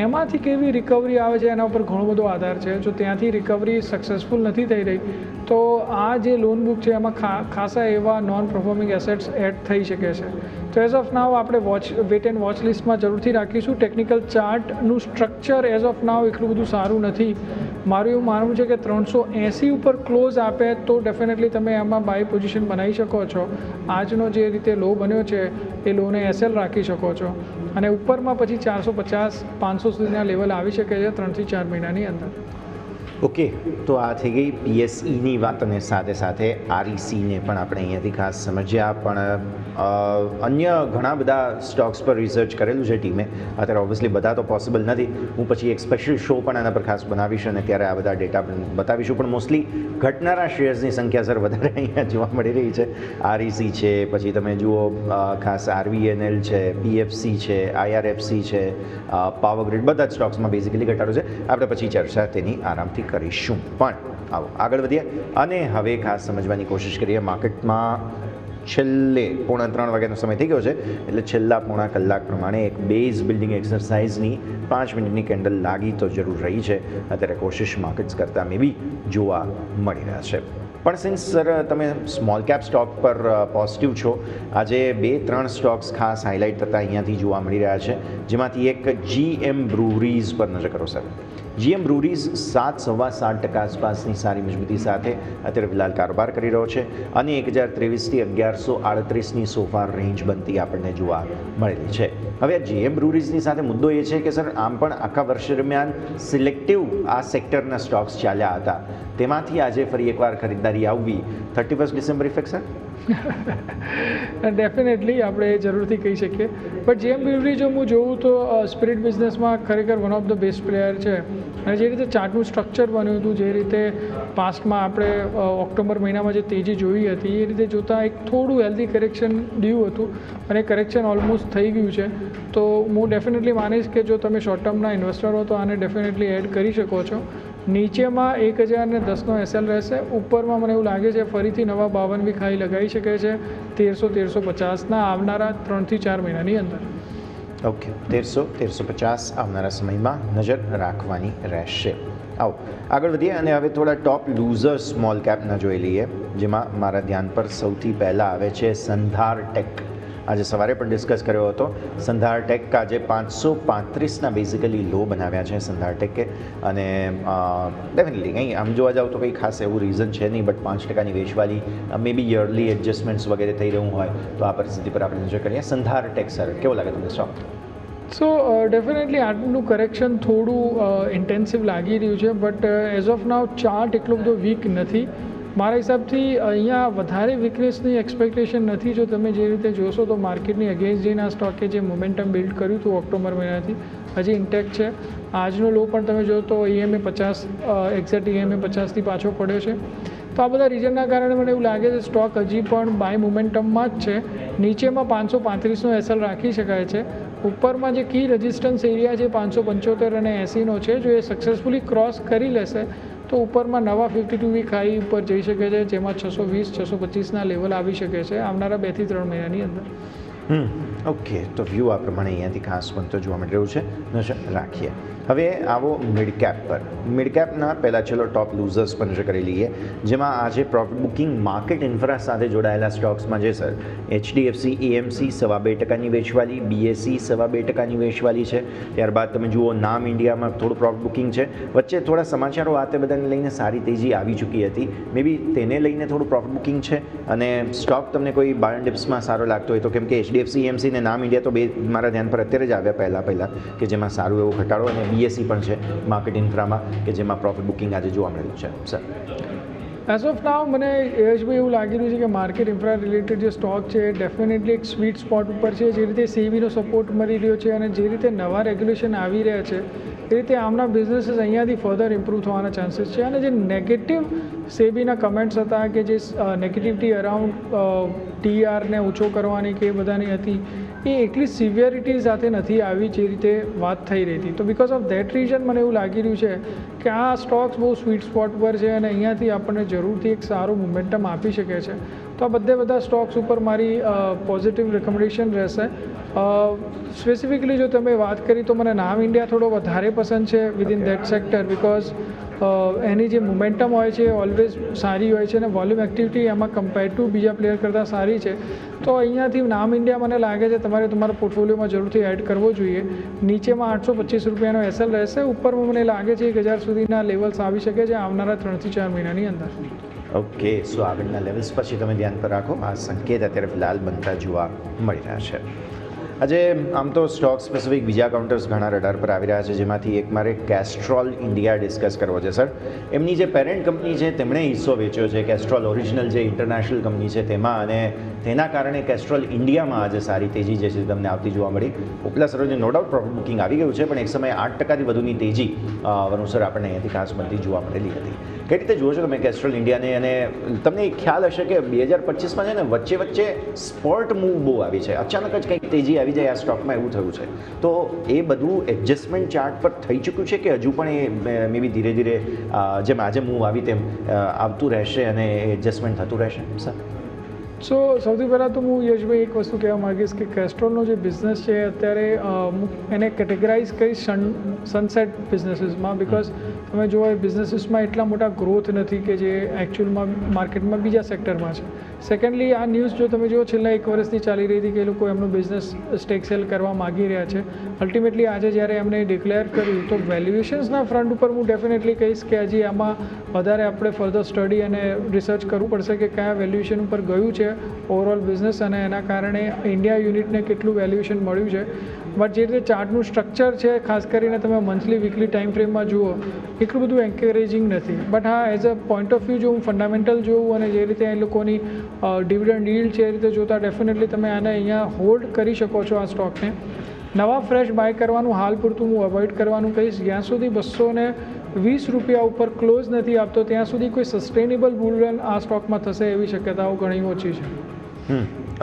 એમાંથી કેવી રિકવરી આવે છે એના ઉપર ઘણો બધો આધાર છે. જો ત્યાંથી રિકવરી સક્સેસફુલ નથી થઈ રહી તો આ જે લોન બુક છે એમાં ખાસા એવા નોન પરફોર્મિંગ એસેટ્સ એડ થઈ શકે છે. તો એઝ ઓફ નાવ આપણે વેટ એન્ડ વોચ લિસ્ટમાં જરૂરથી રાખીશું. ટેકનિકલ ચાર્ટનું સ્ટ્રક્ચર એઝ ઓફ નાવ એટલું બધું સારું નથી. મારું એવું માનવું છે કે 380 ઉપર ક્લોઝ આપે તો ડેફિનેટલી તમે એમાં બાય પોઝિશન બનાવી શકો છો. આજનો જે રીતે લો બન્યો છે એ લોને એસએલ રાખી શકો છો, અને ઉપરમાં પછી 450-500 સુધીના લેવલ આવી શકે છે 3 થી 4 મહિનાની અંદર. ઓકે, તો આ થઈ ગઈ પીએસઈની વાત, અને સાથે સાથે આરઈસીને પણ આપણે અહીંયાથી ખાસ સમજ્યા. પણ અન્ય ઘણા બધા સ્ટોક્સ પર રિસર્ચ કરેલું છે ટીમે. અત્યારે ઓબ્વિયસલી બધા તો પોસિબલ નથી. હું પછી એક સ્પેશિયલ શો પણ આના પર ખાસ બનાવીશ અને ત્યારે આ બધા ડેટા પણ બતાવીશું. પણ મોસ્ટલી ઘટનારા શેર્સની સંખ્યા સર વધારે અહીંયા જોવા મળી રહી છે. આરઈસી છે, પછી તમે જુઓ ખાસ આરવીએનએલ છે, પીએફસી છે, આઈઆરએફસી છે, પાવરગ્રીડ, બધા જ સ્ટોક્સમાં બેઝિકલી ઘટાડો છે. આપણે પછી ચર્ચા તેની આરામથી કરીશું. પણ આવો આગળ વધીએ અને હવે ખાસ સમજવાની કોશિશ કરીએ માર્કેટમાં. છેલ્લે 2:45 વાગ્યાનો સમય થઈ ગયો છે, એટલે છેલ્લા પોણા કલાક પ્રમાણે એક બેઝ બિલ્ડિંગ એક્સરસાઇઝની 5 મિનિટની કેન્ડલ લાગી તો જરૂર રહી છે. અત્યારે કોશિશ માર્કેટ્સ કરતાં મે બી જોવા મળી રહ્યા છે. પણ સિન્સ સર તમે સ્મોલ કેપ સ્ટોક પર પોઝિટિવ છો, આજે 2-3 સ્ટોક્સ ખાસ હાઇલાઇટ થતા અહીંયાથી જોવા મળી રહ્યા છે, જેમાંથી એક GM બ્રુવરીઝ પર નજર કરો સર. GM બ્રુવરીઝ 7.7% આસપાસની સારી મજબૂતી સાથે અત્યારે ફિલહાલ કારોબાર કરી રહ્યો છે, અને 1023 થી 1138ની સોફાર રેન્જ બનતી આપણને જોવા મળેલી છે. હવે GM બ્રુવરીઝની સાથે મુદ્દો એ છે કે સર આમ પણ આખા વર્ષ દરમિયાન સિલેક્ટિવ આ સેક્ટરના સ્ટોક્સ ચાલ્યા હતા, તેમાંથી આજે ફરી એકવાર ખરીદદારી આવવી 31 ડિસેમ્બર ઇફેક્ટ સર? ડેફિનેટલી આપણે જરૂરથી કહી શકીએ. બટ GM બ્રુવરી જો હું જોઉં તો સ્પિરિટ બિઝનેસમાં ખરેખર one of the best player છે, અને જે રીતે ચાર્ટનું સ્ટ્રક્ચર બન્યું હતું, જે રીતે પાસ્ટમાં આપણે ઓક્ટોબર મહિનામાં જે તેજી જોઈ હતી એ રીતે જોતાં એક થોડું હેલ્ધી કરેક્શન ડ્યુ હતું, અને કરેક્શન ઓલમોસ્ટ થઈ ગયું છે. તો હું ડેફિનેટલી માનીશ કે જો તમે શોર્ટ ટર્મના ઇન્વેસ્ટર હો તો આને ડેફિનેટલી એડ કરી શકો છો. નીચેમાં 1010નો એસએલ રહેશે, ઉપરમાં મને એવું લાગે છે ફરીથી નવા 52 વીક હાઈ લગાવી શકે છે 1300-1350ના આવનારા 3 થી 4 મહિનાની અંદર. ઓકે, 1300-1350 આવનારા સમયમાં નજર રાખવાની રહેશે. આવો આગળ વધીએ અને હવે થોડા ટોપ લૂઝર સ્મોલ કેપના જોઈ લઈએ, જેમાં મારા ધ્યાન પર સૌથી પહેલાં આવે છે સંધાર ટેક. આજે સવારે પણ ડિસ્કસ કર્યો હતો. સંધાર ટેક આજે 535ના બેઝિકલી લો બનાવ્યા છે સંધાર ટેકે, અને ડેફિનેટલી કંઈ આમ જોવા જાવ તો કંઈ ખાસ એવું રીઝન છે નહીં, બટ 5%ની વેચવાલી મે બી યરલી એડજસ્ટમેન્ટ્સ વગેરે થઈ રહ્યું હોય તો આ પરિસ્થિતિ પર આપણે નજર કરીએ. સંધાર ટેક સર કેવો લાગે તમને સ્ટોક? સો ડેફિનેટલી આટલું કરેક્શન થોડું ઇન્ટેન્સિવ લાગી રહ્યું છે, but as of now chart એટલો બધો વીક નથી. મારા હિસાબથી અહીંયા વધારે વીકનેસની એક્સપેક્ટેશન નથી. જો તમે જે રીતે જોશો તો માર્કેટની અગેન્સ્ટ જઈને આ સ્ટોકે જે મોમેન્ટમ બિલ્ડ કર્યું હતું ઓક્ટોબર મહિનાથી હજી ઇન્ટેક્ટ છે. આજનો લો પણ તમે જો તો EMA 50 એક્ઝેક્ટ EMA 50થી પાછો પડ્યો છે. તો આ બધા રીઝનના કારણે મને એવું લાગે છે સ્ટોક હજી પણ બાય મોમેન્ટમમાં જ છે. નીચેમાં 535નો SL રાખી શકાય છે. ઉપરમાં જે કી રેઝિસ્ટન્સ એરિયા છે 575 અને 80નો છે. જો એ સક્સેસફુલી ક્રોસ કરી લેશે તો ઉપરમાં નવા 52 વીક હાઈ ઉપર જઈ શકે છે, જેમાં 620-625ના લેવલ આવી શકે છે આવનારા 2 થી 3 મહિનાની અંદર. ઓકે, તો વ્યૂ આ પ્રમાણે અહીંયાથી ખાસ બનતો જોવા મળી રહ્યું છે. નજર રાખીએ. હવે આવો મિડ કેપ પર. મિડ કેપના પહેલાં ચલો ટોપ લૂઝર્સ પર નજર કરી લઈએ, જેમાં આજે પ્રોફિટ બુકિંગ માર્કેટ ઇન્ફ્રા સાથે જોડાયેલા સ્ટોક્સમાં છે સર HDFC AMC 2.5% વેચવાલી, BSE 2.5% વેચવાલી છે. ત્યારબાદ તમે જુઓ નામ ઇન્ડિયામાં થોડું પ્રોફિટ બુકિંગ છે. વચ્ચે થોડા સમાચારો આ તે બધાને લઈને સારી તેજી આવી ચૂકી હતી. મે બી તેને લઈને થોડું પ્રોફિટ બુકિંગ છે. અને સ્ટોક તમને કોઈ બાય ડિપ્સમાં સારો લાગતો હોય તો, કેમ કે HDFC AMC ને નામ ઇન્ડિયા તો બે મારા ધ્યાન પર અત્યારે જ આવ્યા પહેલાં કે જેમાં સારું એવો ઘટાડો, અને BSE પણ છે માર્કેટ ઇન્ફ્રામાં કે જેમાં પ્રોફિટ બુકિંગ આજે જોવા મળેલું છે સર. એઝ ઓફ નાવ મને યશભાઈ એવું લાગી રહ્યું છે કે માર્કેટ ઇન્ફ્રા રિલેટેડ જે સ્ટોક છે ડેફિનેટલી એક સ્વીટ સ્પોટ ઉપર છે. જે રીતે સેબીનો સપોર્ટ મળી રહ્યો છે અને જે રીતે નવા રેગ્યુલેશન આવી રહ્યા છે એ રીતે આમના બિઝનેસીસ અહીંયાથી ફર્ધર ઇમ્પ્રૂવ થવાના ચાન્સીસ છે. અને જે નેગેટિવ સેબીના કમેન્ટ્સ હતા કે જે નેગેટિવિટી અરાઉન્ડ TRને ઓછો કરવાની કે એ બધાની હતી, એ એટલી સિવિયરિટી સાથે નથી આવી જે રીતે વાત થઈ રહી હતી. તો બિકોઝ ઓફ ધેટ રીઝન મને એવું લાગી રહ્યું છે કે આ સ્ટોક્સ બહુ સ્વીટ સ્પોટ પર છે અને અહીંયાથી આપણને જરૂરથી એક સારું મોમેન્ટમ આપી શકે છે. તો આ બધા સ્ટોક્સ ઉપર મારી પોઝિટિવ રેકમેન્ડેશન રહેશે. સ્પેસિફિકલી જો તમે વાત કરી તો મને નામ ઇન્ડિયા થોડો વધારે પસંદ છે વિધિન ધેટ સેક્ટર, બિકોઝ એની જે મોમેન્ટમ હોય છે ઓલવેઝ સારી હોય છે અને વોલ્યુમ એક્ટિવિટી એમાં કમ્પેર ટુ બીજા પ્લેયર કરતાં સારી છે. તો અહીંયાથી નામ ઇન્ડિયા મને લાગે છે તમારે તમારા પોર્ટફોલિયોમાં જરૂરથી એડ કરવો જોઈએ. નીચેમાં 825 રૂપિયાનો SL રહેશે. ઉપરમાં મને લાગે છે 1000 સુધીના લેવલ્સ આવી શકે છે આવનારા 3 થી 4 મહિનાની અંદર. ઓકે, સો આગળના લેવલ્સ પછી તમે ધ્યાન પર રાખો. આ સંકેત અત્યારે ફિલહાલ બનતા જોવા મળી રહ્યા છે. આજે આમ તો સ્ટોક સ્પેસિફિક બીજા કાઉન્ટર્સ ઘણા રડાર પર આવી રહ્યા છે, જેમાંથી એક મારે કેસ્ટ્રોલ ઇન્ડિયા ડિસ્કસ કરવો છે સર. એમની જે પેરેન્ટ કંપની છે તેમણે હિસ્સો વેચ્યો છે કેસ્ટ્રોલ ઓરિજિનલ જે ઇન્ટરનેશનલ કંપની છે તેમાં, અને તેના કારણે કેસ્ટ્રોલ ઇન્ડિયામાં આજે સારી તેજી જે છે તમને આવતી જોવા મળી. ઉપલા સરોજે નો ડાઉટ પ્રોફિટ બુકિંગ આવી ગયું છે, પણ એક સમયે 8%થી વધુની તેજી વનુસર આપણને અહીંયાથી ખાસ બનતી જોવા મળેલી હતી. કઈ રીતે જુઓ છો તમે કેસ્ટ્રોલ ઇન્ડિયાને? અને તમને એક ખ્યાલ હશે કે 2025માં છે ને વચ્ચે સ્પોર્ટ મૂવ બહુ આવી છે, અચાનક જ કંઈક તેજી આવી જાય આ સ્ટોકમાં, એવું થયું છે. તો એ બધું એડજસ્ટમેન્ટ ચાર્ટ પર થઈ ચૂક્યું છે કે હજુ પણ એ મે બી ધીરે ધીરે જેમ આજે મૂવ આવી તેમ આવતું રહેશે અને એડજસ્ટમેન્ટ થતું રહેશે સર? સો સૌથી પહેલાં તો હું યશભાઈ એક વસ્તુ કહેવા માગીશ કે કેસ્ટ્રોલનો જે બિઝનેસ છે અત્યારે એને કેટેગરાઇઝ કરીશ સનસેટ બિઝનેસીસમાં, બિકોઝ તમે જુઓ એ બિઝનેસીસમાં એટલા મોટા ગ્રોથ નથી કે જે એકચ્યુઅલમાં માર્કેટમાં બીજા સેક્ટરમાં છે. સેકન્ડલી આ ન્યૂઝ જો તમે જુઓ છેલ્લા 1 વર્ષથી ચાલી રહી હતી કે એ લોકો એમનો બિઝનેસ સ્ટેક સેલ કરવા માગી રહ્યા છે. અલ્ટિમેટલી આજે જ્યારે એમણે ડિક્લેર કર્યું તો વેલ્યુએશન્સના ફ્રન્ટ ઉપર હું ડેફિનેટલી કહીશ કે હજી આમાં વધારે આપણે ફર્ધર સ્ટડી અને રિસર્ચ કરવું પડશે કે કયા વેલ્યુએશન ઉપર ગયું છે ઓવરઓલ બિઝનેસ અને એના કારણે ઇન્ડિયા યુનિટને કેટલું વેલ્યુએશન મળ્યું છે. બટ જે રીતે ચાર્ટનું સ્ટ્રક્ચર છે ખાસ કરીને તમે મંથલી વીકલી ટાઈમ ફ્રેમમાં જુઓ એટલું બધું એન્કરેજિંગ નથી. બટ હા, as a point of view જો હું ફંડામેન્ટલ જોઉં અને જે રીતે એ લોકોની ડિવિડન્ડ યીલ્ડ છે એ રીતે જોતાં ડેફિનેટલી તમે આને અહીંયા હોલ્ડ કરી શકો છો આ સ્ટોકને. નવા ફ્રેશ બાય કરવાનું હાલ પૂરતું હું અવોઇડ કરવાનું કહીશ. જ્યાં સુધી 220 રૂપિયા ઉપર ક્લોઝ નથી આપતો ત્યાં સુધી કોઈ સસ્ટેનેબલ બુલ રન આ સ્ટોકમાં થશે એવી શક્યતાઓ ઘણી ઓછી છે.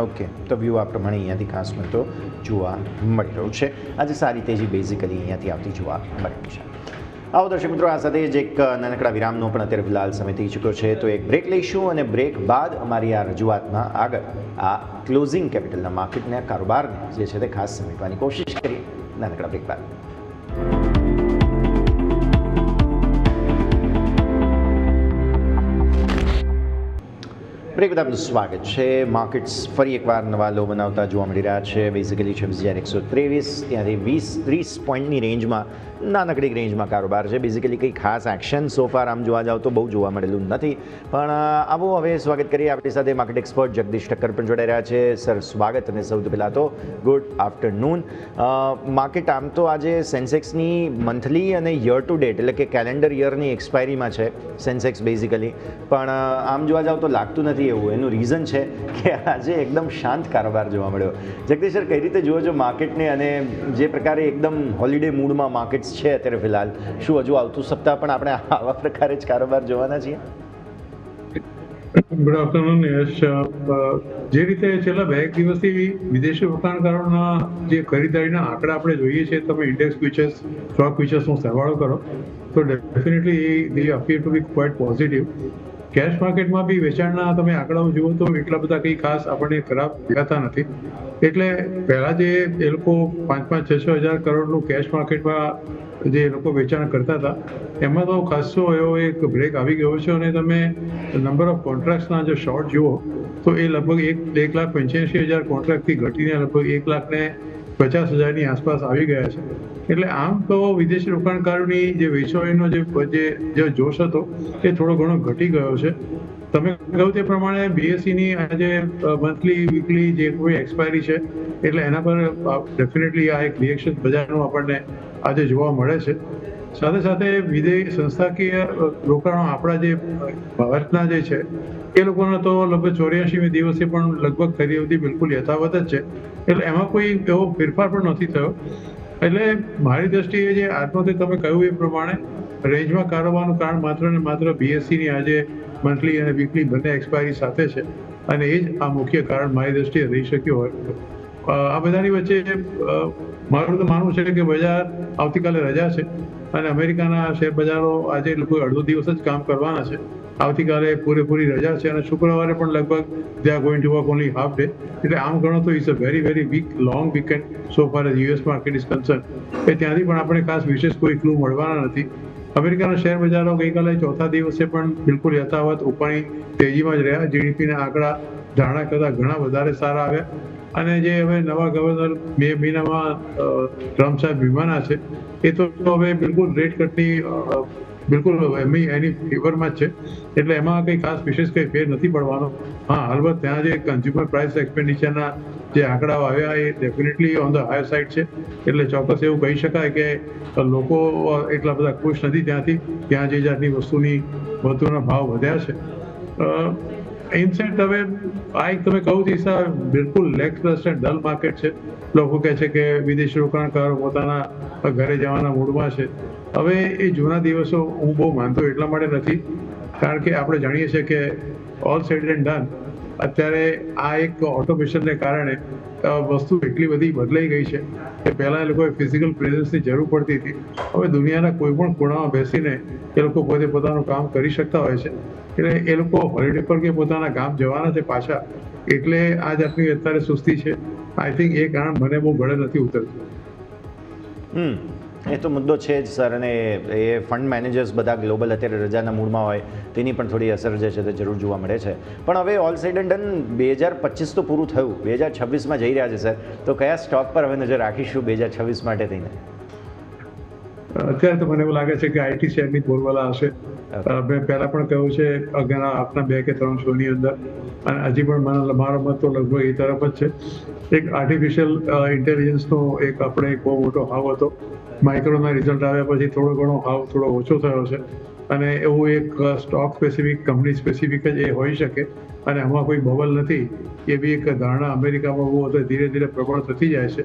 ઓકે, તો વ્યૂ આ પ્રમાણે અહીંયાથી ખાસ મળતો જોવા મળી રહ્યું છે. આજે સારી તેજી બેઝિકલી અહીંયાથી આવતી જોવા મળી છે. આવો દર્શક મિત્રો, આ સાથે જ એક નાનકડા વિરામનો પણ અત્યારે ફિલહાલ સમય થઈ ચૂક્યો છે, તો એક બ્રેક લઈશું અને બ્રેક બાદ અમારી આ રજૂઆતમાં આગળ આ ક્લોઝિંગ કેપિટલના માર્કેટના કારોબારને જે છે તે ખાસ સમેટવાની કોશિશ કરીએ નાનકડા બ્રેક બાદ. બ્રેક બાદ આપનું સ્વાગત છે. માર્કેટ્સ ફરી એકવાર નવા લો બનાવતા જોવા મળી રહ્યા છે. બેઝિકલી 26,123 ત્યાંથી 20-30 પોઈન્ટની રેન્જમાં નાનકડી રેન્જમાં કારોબાર છે. બેઝિકલી કંઈ ખાસ એક્શન સોફાર આમ જોવા જાવ તો બહુ જોવા મળેલું નથી. પણ આવો હવે સ્વાગત કરીએ આપણી સાથે માર્કેટ એક્સપર્ટ જગદીશ ઠક્કર પણ જોડાઈ રહ્યા છે. સર સ્વાગત. અને સૌથી પહેલાં તો ગુડ આફ્ટરનૂન. માર્કેટ આમ તો આજે સેન્સેક્સની મંથલી અને યર ટુ ડેટ એટલે કે કેલેન્ડર યરની એક્સપાયરીમાં છે સેન્સેક્સ બેઝિકલી. પણ આમ જોવા જાવ તો લાગતું નથી એવું. એનું રીઝન છે કે આજે એકદમ શાંત કારોબાર જોવા મળ્યો. જગદીશ સર, કઈ રીતે જુઓ છો માર્કેટને, અને જે પ્રકારે એકદમ હોલિડે મૂડમાં માર્કેટ્સ છે અત્યારે ફિલહાલ, શું હજુ આવતું સપ્તાહ પણ આપણે આવા પ્રકારે જ કારોબાર જોવાના છીએ? ગુડ આફ્ટરનૂન યશ. જે રીતે છેલ્લા 2 દિવસથી વિદેશી રોકાણકારોના જે ખરીદારીના આંકડા આપણે જોઈએ છીએ, તમે ઇન્ડેક્સ ફ્યુચર્સ, સ્ટોક ફ્યુચર્સનો સરવાળો કરો તો ડેફિનેટલી દે અપીયર ટુ બી ક્વાઇટ પોઝિટિવ. કેશ માર્કેટમાં બી વેચાણના તમે આંકડાઓ જુઓ તો એટલા બધા કંઈ ખાસ આપણને ખરાબ દેખાતા નથી. એટલે પહેલાં જે એ લોકો 5-6 હજાર કરોડનું કેશ માર્કેટમાં જે લોકો વેચાણ કરતા હતા એમાં તો ખાસો એવો એક બ્રેક આવી ગયો છે. અને તમે નંબર ઓફ કોન્ટ્રાક્ટ્સના જો શોર્ટ જુઓ તો એ લગભગ 1,85,000 કોન્ટ્રાક્ટથી ઘટીને લગભગ 1,50,000ની આસપાસ આવી ગયા છે. એટલે આમ તો વિદેશી રોકાણકારોની જે વેચવાલીનો જે જોશ હતો એ થોડો ઘણો ઘટી ગયો છે. તમે કહ્યું તે પ્રમાણે બીએસસીની આજે મંથલી વીકલી જે કોઈ એક્સપાયરી છે એટલે એના પર ડેફિનેટલી આ એક રિએક્શન બજારનું આપણને આજે જોવા મળે છે. સાથે સાથે વિદેશ સંસ્થાકીય રોકાણો આપણા જે ભારતના જે છે એ લોકોના તો લગભગ 84મી દિવસે પણ લગભગ ખરીદી બિલકુલ યથાવત જ છે. એટલે એમાં કોઈ એવો ફેરફાર પણ નથી થયો. એટલે મારી દ્રષ્ટિએ જે આજનો તમે કહ્યું એ પ્રમાણે રેન્જમાં કારોબારનું કારણ માત્ર ને માત્ર બીએસસીની આજે મંથલી અને વીકલી બંને એક્સપાયરી સાથે છે. અને એ જ આ મુખ્ય કારણ મારી દ્રષ્ટિએ રહી શક્યું હોય. આ બધાની વચ્ચે મારું તો માનવું છે કે બજાર આવતીકાલે રજા છે અને અમેરિકાના શેર બજારો આજે લગભગ અડધો દિવસ જ કામ કરવાના છે. આવતીકાલે પૂરેપૂરી રજા છે અને શુક્રવારે પણ લગભગ they are going to work only half day. એટલે આમ ગણો તો it's a very weak long weekend so far as US market is concern. એ ત્યાંથી પણ આપણે ખાસ વિશેષ કોઈ ક્લુ મળવાના નથી. અમેરિકાના શેર બજારો ગઈકાલે ચોથા દિવસે પણ બિલકુલ યથાવત ઉપરની તેજીમાં જ રહ્યા. જીડીપીના આંકડા ધારણા કરતાં ઘણા વધારે સારા આવ્યા. અને જે હવે નવા ગવર્નર મે મહિનામાં ટ્રમ્પ સાહેબ વિમાના છે એ તો હવે બિલકુલ રેટ કટની બિલકુલ એની ફેવરમાં જ છે. એટલે એમાં કંઈ ખાસ વિશેષ કંઈ ફેર નથી પડવાનો. હા, અલબત્ત ત્યાં જે કન્ઝ્યુમર પ્રાઇસ એક્સપેન્ડિચરના જે આંકડાઓ આવ્યા એ definitely on the higher side છે. એટલે ચોક્કસ એવું કહી શકાય કે લોકો એટલા બધા ખુશ નથી ત્યાંથી. ત્યાં જે જાતની વસ્તુની વધુના ભાવ વધ્યા છે. ઇનસેટ હવે આ એક તમે કહું દિશા બિલકુલ લેકલસ્ટર ડલ માર્કેટ છે. લોકો કહે છે કે વિદેશી રોકાણકારો પોતાના ઘરે જવાના મૂડમાં છે. હવે એ જૂના દિવસો હું બહુ માનતો એટલા માટે નથી, કારણ કે આપણે જાણીએ છીએ કે ઓલ સેડ એન્ડ ડન અત્યારે આ એક ઓટોમેશનને કારણે વસ્તુ એટલી બધી બદલાઈ ગઈ છે કે પહેલાં એ લોકોએ ફિઝિકલ પ્રેઝન્સની જરૂર પડતી હતી. હવે દુનિયાના કોઈ પણ ખૂણામાં બેસીને એ લોકો પોતે પોતાનું કામ કરી શકતા હોય છે. એટલે એ લોકો હોલિડે પર કે પોતાના ગામ જવાના છે પાછા. એટલે આ જાતની અત્યારે સુસ્તી છે. આઈ થિંક એ કારણ મને બહુ ગળે નથી ઉતરતું. એ તો મુદ્દો છે જ સર. અને એ ફંડ મેનેજર્સ બધા ગ્લોબલ અત્યારે રજાના મૂડમાં હોય તેની પણ થોડી અસર જે છે તે જરૂર જોવા મળે છે. પણ હવે ઓલ સાઇડ એન્ડ ડન 2025 તો પૂરું થયું, 2026માં જઈ રહ્યા છે સર. તો કયા સ્ટોક પર હવે નજર રાખીશું 2026 માટે થઈને? અત્યારે તો મને એવું લાગે છે કે આઈટી શેરની બોલબાલા હશે. મેં પહેલા પણ કહ્યું છે આપના 2 કે 3 શોની અંદર, અને હજી પણ મારો મત તો લગભગ એ તરફ જ છે. એક આર્ટિફિશિયલ ઇન્ટેલિજન્સનો એક આપણે બહુ મોટો હાવ હતો. માઇક્રોના રિઝલ્ટ આવ્યા પછી થોડો ઘણો હાવ થોડો ઓછો થયો છે. અને એવું એક સ્ટોક સ્પેસિફિક, કંપની સ્પેસિફિક જ એ હોઈ શકે. અને આમાં કોઈ બબલ નથી એ બી એક ધારણા અમેરિકામાં બહુ ધીરે ધીરે પ્રબળ થતી જાય છે.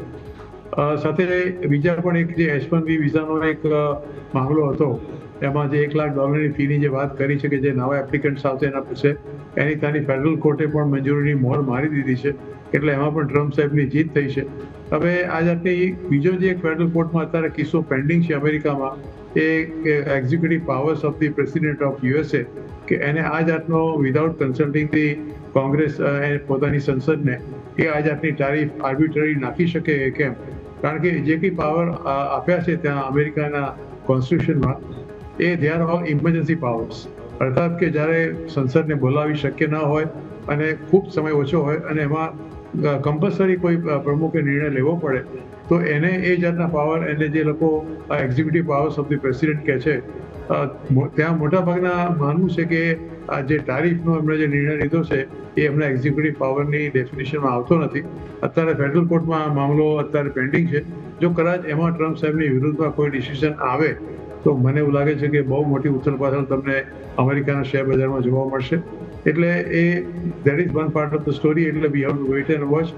સાથે બીજા પણ એક જે H-1B વિઝાનો એક મામલો હતો, એમાં જે $1 લાખ ફીની જે વાત કરી છે કે જે નવા એપ્લિકન્ટ્સ આવશે એના પછી એની ત્યાંની ફેડરલ કોર્ટે પણ મંજૂરીની મોહર મારી દીધી છે. એટલે એમાં પણ ટ્રમ્પ સાહેબની જીત થઈ છે. હવે આ જાતની બીજો જે એક ફેડરલ કોર્ટમાં અત્યારે કિસ્સો પેન્ડિંગ છે અમેરિકામાં, એ executive powers of the president of USA, કે એને આ જાતનો વિધાઉટ કન્સલ્ટિંગ ધી કોંગ્રેસ પોતાની સંસદને એ આ જાતની ટારિફ આર્બિટ્રરી નાખી શકે કેમ? કારણ કે જે કંઈ પાવર આપ્યા છે ત્યાં અમેરિકાના કોન્સ્ટિટ્યુશનમાં એ they are all emergency powers. અર્થાત કે જ્યારે સંસદને બોલાવી શક્ય ન હોય અને ખૂબ સમય ઓછો હોય અને એમાં કમ્પલસરી કોઈ પ્રમુખે નિર્ણય લેવો પડે તો એને એ જાતના પાવર, એને જે લોકો executive powers of the president કહે છે, ત્યાં મોટાભાગના માનવું છે કે આ જે ટારિફનો એમણે જે નિર્ણય લીધો છે એ એમના એક્ઝિક્યુટિવ પાવરની ડેફિનેશનમાં આવતો નથી. અત્યારે ફેડરલ કોર્ટમાં મામલો અત્યારે પેન્ડિંગ છે. જો કદાચ એમાં ટ્રમ્પ સાહેબની વિરુદ્ધમાં કોઈ ડિસિઝન આવે તો મને એવું લાગે છે કે બહુ મોટી ઉથલ પાથલ તમને અમેરિકાના શેર બજારમાં જોવા મળશે. એટલે that is one part of the story. એટલે we have to wait and watch.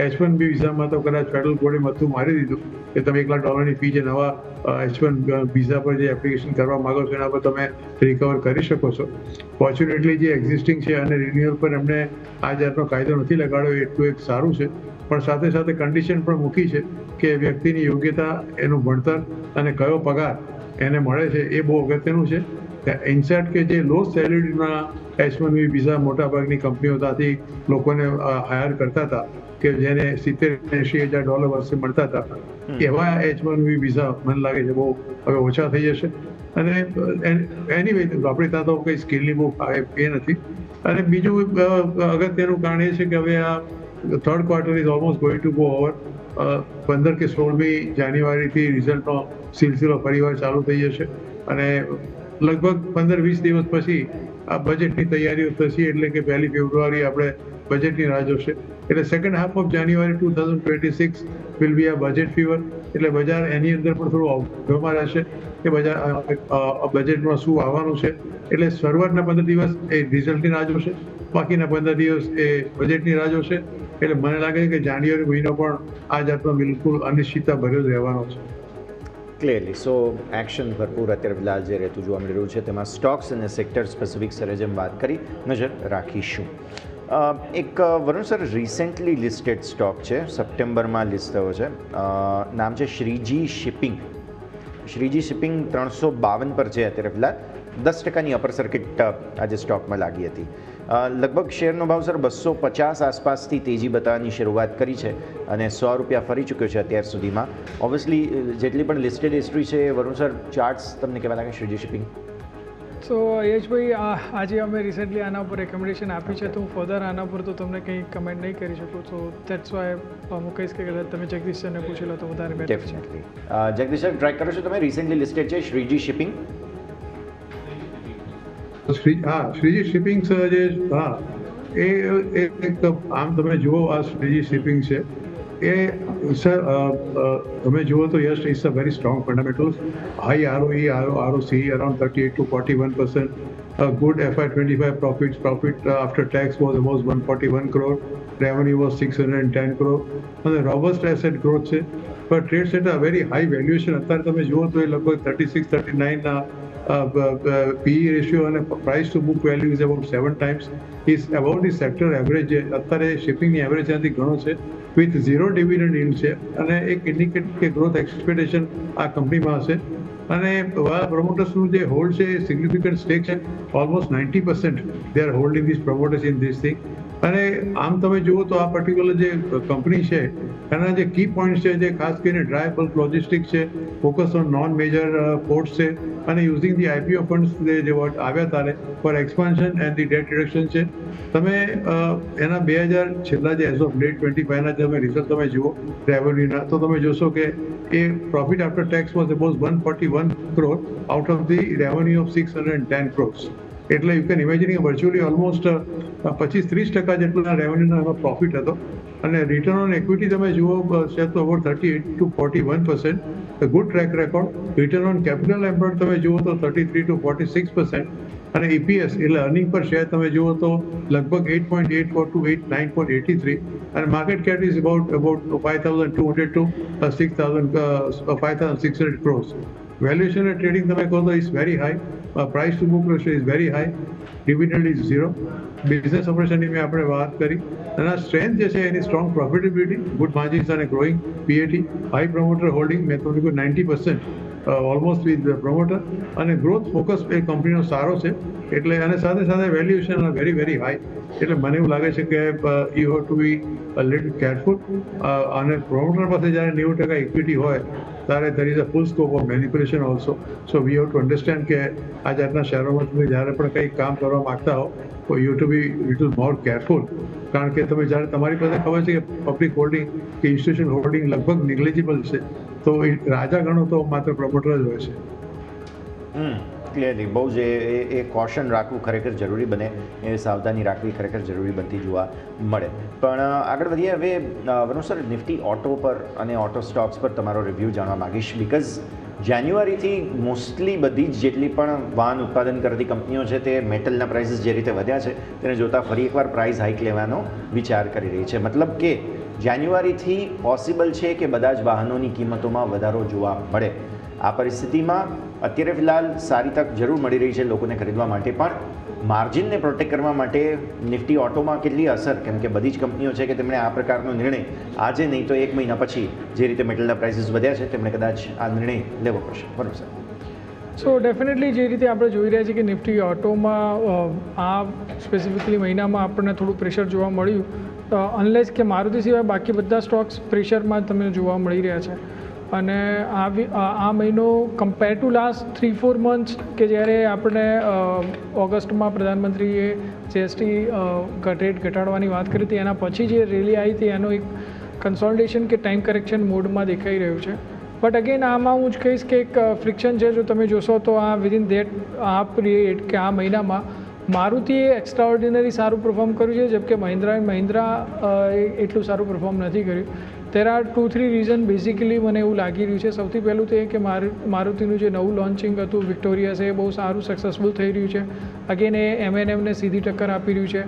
H1B વિઝામાં તો કદાચ ફેડરલ કોર્ટે મથું મારી દીધું કે તમે $1 લાખ ફી જે નવા H1 વિઝા પર જે એપ્લિકેશન કરવા માંગો છો એના પર તમે રિકવર કરી શકો છો. ફોર્ચ્યુનેટલી જે એક્ઝિસ્ટિંગ છે અને રિન્યુઅલ પર એમને આ જાતનો કાયદો નથી લગાડ્યો એટલું એક સારું છે. પણ સાથે સાથે કન્ડિશન પણ મૂકી છે કે વ્યક્તિની યોગ્યતા, એનું ભણતર અને કયો પગાર એને મળે છે એ બહુ અગત્યનું છે. ઇન્સર્ટ કે જે લો સેલેરીના H1B વિઝા મોટાભાગની કંપનીઓ ત્યાંથી લોકોને હાયર કરતા હતા કે જેને $70,000-80,000 વર્ષે મળતા હતા, એવા H1B વિઝા મને લાગે છે બહુ હવે ઓછા થઈ જશે. અને એનીવે આપણે ત્યાં તો કંઈ સ્કિલની બહુ એ નથી. અને બીજું અગત્યનું કારણ એ છે કે હવે આ third quarter is almost going to go over. 15 કે 16મી જાન્યુઆરીથી રિઝલ્ટનો સિલસિલો ફરીવાર ચાલુ થઈ જશે અને લગભગ 15-20 દિવસ પછી આ બજેટની તૈયારીઓ થશે. એટલે કે 1 ફેબ્રુઆરી આપણે બજેટની રાહ જોશે. એટલે second half of January 2026 will be આ બજેટ ફીવર. એટલે બજાર એની અંદર પણ થોડું અવગમાં રહેશે કે બજેટમાં શું આવવાનું છે. એટલે શરૂઆતના 15 દિવસ એ રિઝલ્ટની રાહ જોશે, બાકીના 15 દિવસ એ બજેટની રાહ જોશે. એટલે મને લાગે છે કે જાન્યુઆરી મહિનો પણ આ જાતનો બિલકુલ અનિશ્ચિતતા ભર્યો જ રહેવાનો છે. ક્લિયરલી. સો એક્શન ભરપૂર અત્યારે ફિલહાલ જે રહેતું જોવા મળી રહ્યું છે તેમાં સ્ટોક્સ અને સેક્ટર સ્પેસિફિક સરે જેમ વાત કરી નજર રાખીશું. એક Varun sir, recently listed stock છે, સપ્ટેમ્બરમાં લિસ્ટ થયો છે, નામ છે શ્રીજી શિપિંગ. શ્રીજી શિપિંગ 352 પર છે અત્યારે ફિલહાલ. 10%ની અપર સર્કિટ આજે સ્ટોકમાં લાગી હતી. લગભગ શેરનો ભાવ સર 250 આસપાસથી તેજી બતાવવાની શરૂઆત કરી છે અને ₹100 ફરી ચૂક્યો છે અત્યાર સુધીમાં. ઓબ્વિયસલી જેટલી પણ લિસ્ટેડ હિસ્ટ્રી છે વરુણ સર, ચાર્ટ્સ તમને કેવા લાગે શ્રીજી શિપિંગ? સો યશભાઈ, આજે અમે રિસેન્ટલી આના ઉપર રેકમેન્ડેશન આપી છે, તો હું ફર્ધર આના પર તો તમને કંઈ કમેન્ટ નહીં કરી શકું. સો દેટ્સ વાય હું કહીશ કે કદાચ તમે જગદીશ સરને પૂછી લો તો વધારે બેટર છે. ડેફિનેટલી. જગદીશ સર, ટ્રાય કરો છો તમે? રિસેન્ટલી લિસ્ટેડ છે શ્રીજી શિપિંગ. શ્રીજી શિપિંગ જે એ એક આમ તમે જુઓ આ શ્રીજી શિપિંગ છે એ સર તમે જુઓ તો yes it's a very strong fundamentals. High ROE, ROC around 38 to 41%. Good FY25 profit after tax was almost 141 crore. Revenue was 610 crore. અને રોબસ્ટ એસેટ ગ્રોથ છે, પણ trades at a very high valuation. અત્યારે તમે જુઓ તો એ લગભગ 36-39 PE ratio અને price to book value is about 7 times. Is about the sector average. અત્યારે શિપિંગની એવરેજ ત્યાંથી ઘણો છે, વિથ 0 ડિવિડન્ડ yield છે અને એક ઇન્ડિકેટ કે ગ્રોથ એક્સપેક્ટેશન આ કંપનીમાં હશે. અને પ્રમોટર્સનું જે હોલ્ડ છે એ સિગ્નિફિકન્ટ સ્ટેક છે, almost 90% they are holding this promoters in this thing. અને આમ તમે જુઓ તો આ પર્ટિક્યુલર જે કંપની છે એના જે કી પોઈન્ટ છે જે ખાસ કરીને ડ્રાય બલ્ક લોજિસ્ટિક્સ છે, focus on non major ports છે અને યુઝિંગ ધી IPO ફંડ્સ જે આવ્યા ત્યારે for expansion and the debt reduction છે. તમે એના 2000 છેલ્લા જે એઝ ઓફ ડેટ 25ના તમે રિઝલ્ટ તમે જુઓ રેવન્યુના, તો તમે જોશો કે એ profit after tax was about 141 crore out of the revenue of 610 crores. એટલે you can imagine virtually almost 25-30% જેટલા રેવન્યુનો એમાં પ્રોફિટ હતો. અને રિટર્ન ઓન ઇક્વિટી તમે જુઓ છે તો about 38 to 41%. Good track record. Return on capital employed તમે જુઓ તો 33 to 46%. અને EPS એટલે અર્નિંગ પર શેર તમે જુઓ તો લગભગ 8.84 to 9.83. અને market cap is about 5,200 to 5,600 crores. Valuation અને ટ્રેડિંગ તમે કહો તો is very high. Price to book ratio is very high. Dividend is 0. Business ઓપરેશનની મેં આપણે વાત કરી. અને આ સ્ટ્રેન્થ જે છે એની સ્ટ્રોંગ પ્રોફિટેબિલિટી, ગુડ માર્જિન્સ અને growing PAT, high promoter holding, મેં તમને કહ્યું 90% ઓલમોસ્ટ વિથ પ્રમોટર. અને ગ્રોથ ફોકસ એ કંપનીનો સારો છે. એટલે અને સાથે સાથે વેલ્યુએશન વેરી વેરી હાઈ. એટલે મને એવું લાગે છે કે you have to be little careful. અને પ્રમોટર પાસે જ્યારે 90% ઇક્વિટી હોય ત્યારે there is a full scope of manipulation also. So we have to understand કે આ જાતના શહેરોમાં તમે જ્યારે પણ કંઈ કામ કરવા માંગતા હો તો you have to be little more careful. કારણ કે તમે જ્યારે તમારી પાસે ખબર છે કે પબ્લિક હોલ્ડિંગ કે ઇન્સ્ટિટ્યુશન હોલ્ડિંગ લગભગ નિગ્લેજિબલ છે, તો એ રાજા ગણો તો માત્ર પ્રમોટર જ હોય છે. ક્લિયરલી બહુ જ એ કોશન રાખવું ખરેખર જરૂરી બને, એ સાવધાની રાખવી ખરેખર જરૂરી બનતી જોવા મળે. પણ આગળ વધીએ હવે. વરુણ સર, નિફ્ટી ઓટો પર અને ઓટો સ્ટોક્સ પર તમારો રિવ્યૂ જાણવા માગીશ, બિકોઝ જાન્યુઆરીથી મોસ્ટલી બધી જ જેટલી પણ વાહન ઉત્પાદન કરતી કંપનીઓ છે તે મેટલના પ્રાઇસીસ જે રીતે વધ્યા છે તેને જોતાં ફરી એકવાર પ્રાઇસ હાઇક લેવાનો વિચાર કરી રહી છે. મતલબ કે જાન્યુઆરીથી પોસિબલ છે કે બધા જ વાહનોની કિંમતોમાં વધારો જોવા મળે. આ પરિસ્થિતિમાં અત્યારે ફિલહાલ સારી તક જરૂર મળી રહી છે લોકોને ખરીદવા માટે, પણ માર્જિનને પ્રોટેક્ટ કરવા માટે નિફ્ટી ઓટોમાં કેટલી અસર? કેમ કે બધી જ કંપનીઓ છે કે તેમણે આ પ્રકારનો નિર્ણય આજે નહીં તો 1 મહિના પછી જે રીતે મેટલના પ્રાઇસીસ વધ્યા છે તેમણે કદાચ આ નિર્ણય લેવો પડશે. બરાબર સર? સો ડેફિનેટલી જે રીતે આપણે જોઈ રહ્યા છીએ કે નિફ્ટી ઓટોમાં આ સ્પેસિફિકલી મહિનામાં આપણને થોડું પ્રેશર જોવા મળ્યું, અનલેસ કે મારુતિ સિવાય બાકી બધા સ્ટોક્સ પ્રેશરમાં તમને જોવા મળી રહ્યા છે. અને આ મહિનો કમ્પેર ટુ લાસ્ટ 3-4 મંથ્સ કે જ્યારે આપણે ઓગસ્ટમાં પ્રધાનમંત્રીએ જીએસટી રેટ ઘટાડવાની વાત કરી હતી એના પછી જે રેલી આવી હતી એનો એક કન્સોલિડેશન કે ટાઈમ કરેક્શન મોડમાં દેખાઈ રહ્યું છે. બટ અગેન આમાં હું જ કહીશ કે એક ફ્રિક્શન છે. જો તમે જોશો તો આ વિધિન દેટ આ પીરિયડ કે આ મહિનામાં મારુતિએ એક્સ્ટ્રાઓર્ડિનરી સારું પરફોર્મ કર્યું છે, જબકે મહિન્દ્રા એટલું સારું પરફોર્મ નથી કર્યું. દેર આર 2-3 રીઝન બેઝિકલી મને એવું લાગી રહ્યું છે. સૌથી પહેલું તો એ કે મારુતિનું જે નવું લોન્ચિંગ હતું વિક્ટોરિયા છે એ બહુ સારું સક્સેસફુલ થઈ રહ્યું છે. અગેન એ M&Mને સીધી ટક્કર આપી રહ્યું છે.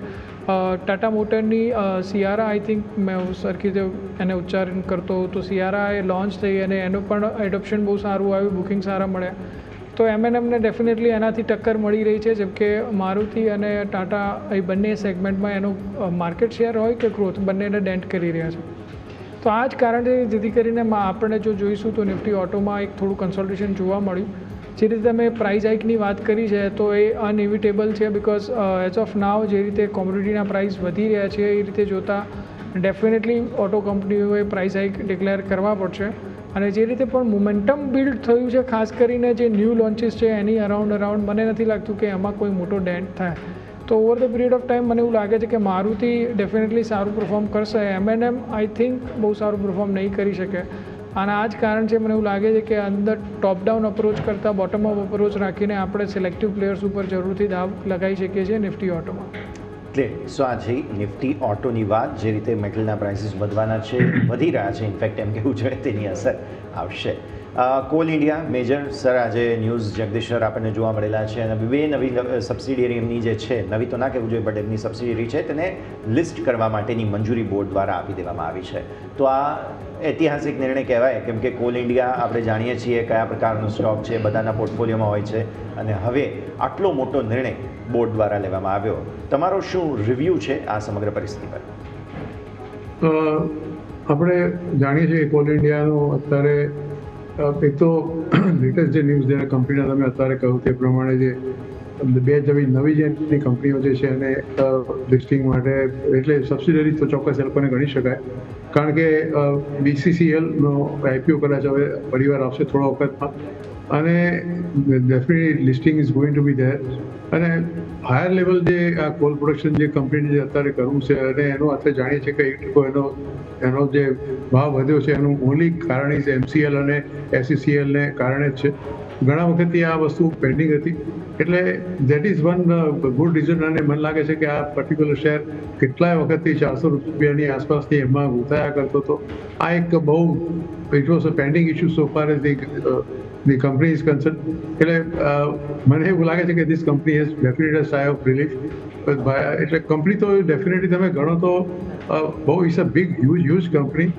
ટાટા મોટરની સિયારા, આઈ થિંક મેં સરખી રીતે એને ઉચ્ચારણ કરતો હોઉં તો સિયારા એ લોન્ચ થઈ અને એનું પણ એડોપ્શન બહુ સારું આવ્યું, બુકિંગ સારા મળ્યા. તો M&Mને ડેફિનેટલી એનાથી ટક્કર મળી રહી છે, જેમકે મારુતિ અને ટાટા એ બંને સેગમેન્ટમાં એનું માર્કેટ શેર હોય કે ગ્રોથ બંનેને ડેન્ટ કરી રહ્યા છે. તો આ જ કારણે જેથી કરીને આપણે જો જોઈશું તો નિફ્ટી ઓટોમાં એક થોડું કન્સોલિડેશન જોવા મળ્યું. જે રીતે તમે પ્રાઇસ હાઇકની વાત કરી છે તો એ અનઇવિટેબલ છે, બિકોઝ એઝ ઓફ નાવ જે રીતે કોમોડિટીના પ્રાઇસ વધી રહ્યા છે એ રીતે જોતાં ડેફિનેટલી ઓટો કંપનીઓએ પ્રાઇસ હાઇક ડિક્લેર કરવા પડશે. અને જે રીતે પણ મોમેન્ટમ બિલ્ડ થયું છે ખાસ કરીને જે ન્યૂ લોન્ચીસ છે એની અરાઉન્ડ મને નથી લાગતું કે એમાં કોઈ મોટો ડેન્ટ થાય. તો over the period of time મને એવું લાગે છે કે મારુતિ ડેફિનેટલી સારું પરફોર્મ કરશે. M&M આઈ થિંક બહુ સારું પરફોર્મ નહીં કરી શકે. અને આ જ કારણ છે મને એવું લાગે છે કે અંદર ટોપ ડાઉન અપ્રોચ કરતાં બોટમ અપ અપ્રોચ રાખીને આપણે સિલેક્ટિવ પ્લેયર્સ ઉપર જરૂરથી દાવ લગાવી શકીએ છીએ નિફ્ટી ઓટોમાં. સો આ છે નિફ્ટી ઓટોની વાત. જે રીતે મેટલના પ્રાઇસીસ વધવાના છે, વધી રહ્યા છે, ઇનફેક્ટ એમ કહેવું જોઈએ તેની અસર આવશે. કોલ ઇન્ડિયા મેજર સર, આજે ન્યૂઝ જગદીશ સર આપણને જોવા મળેલા છે અને બે નવી સબસિડિયરી એમની જે છે, નવી તો ના કહેવું જોઈએ બટ એમની સબસિડિયરી છે તેને લિસ્ટ કરવા માટેની મંજૂરી બોર્ડ દ્વારા આપી દેવામાં આવી છે. તો આ ઐતિહાસિક નિર્ણય કહેવાય, કેમ કે કોલ ઇન્ડિયા આપણે જાણીએ છીએ કયા પ્રકારનો સ્ટોક છે, બધાના પોર્ટફોલિયોમાં હોય છે અને હવે આટલો મોટો નિર્ણય બોર્ડ દ્વારા લેવામાં આવ્યો. તમારો શું રિવ્યૂ છે આ સમગ્ર પરિસ્થિતિ પર? આપણે જાણીએ છીએ કોલ ઇન્ડિયાનો અત્યારે એક તો લેટેસ્ટ જે ન્યૂઝ જે કંપનીના તમે અત્યારે કહ્યું તે પ્રમાણે જે બે નવી જે કંપનીઓ જે છે એને લિસ્ટિંગ માટે એટલે સબસિડરી તો ચોક્કસ એ લોકોને ગણી શકાય. કારણ કે BCCLનો IPO કદાચ હવે પરિવાર આવશે થોડા વખતમાં અને definitely listing is going to be there. અને હાયર લેવલ જે આ કોલ પ્રોડક્શન જે કંપનીને જે અત્યારે કરવું છે અને એનો આપણે જાણીએ છીએ કે એનો જે ભાવ વધ્યો છે એનું ઓનલી કારણ ઇઝ MCL અને SCCLને કારણે જ છે. ઘણા વખતથી આ વસ્તુ પેન્ડિંગ હતી, એટલે that is one good reason. અને મને લાગે છે કે આ પર્ટિક્યુલર શેર કેટલાય વખતથી 400 રૂપિયાની આસપાસથી એમાં ગુંથાયા કરતો હતો. આ એક બહુ it was a pending issue so far as the company is concern. એટલે મને એવું લાગે છે કે this company has definitely a sigh of relief. એટલે કંપની તો ડેફિનેટલી તમે ગણો તો બહુ is a big huge company.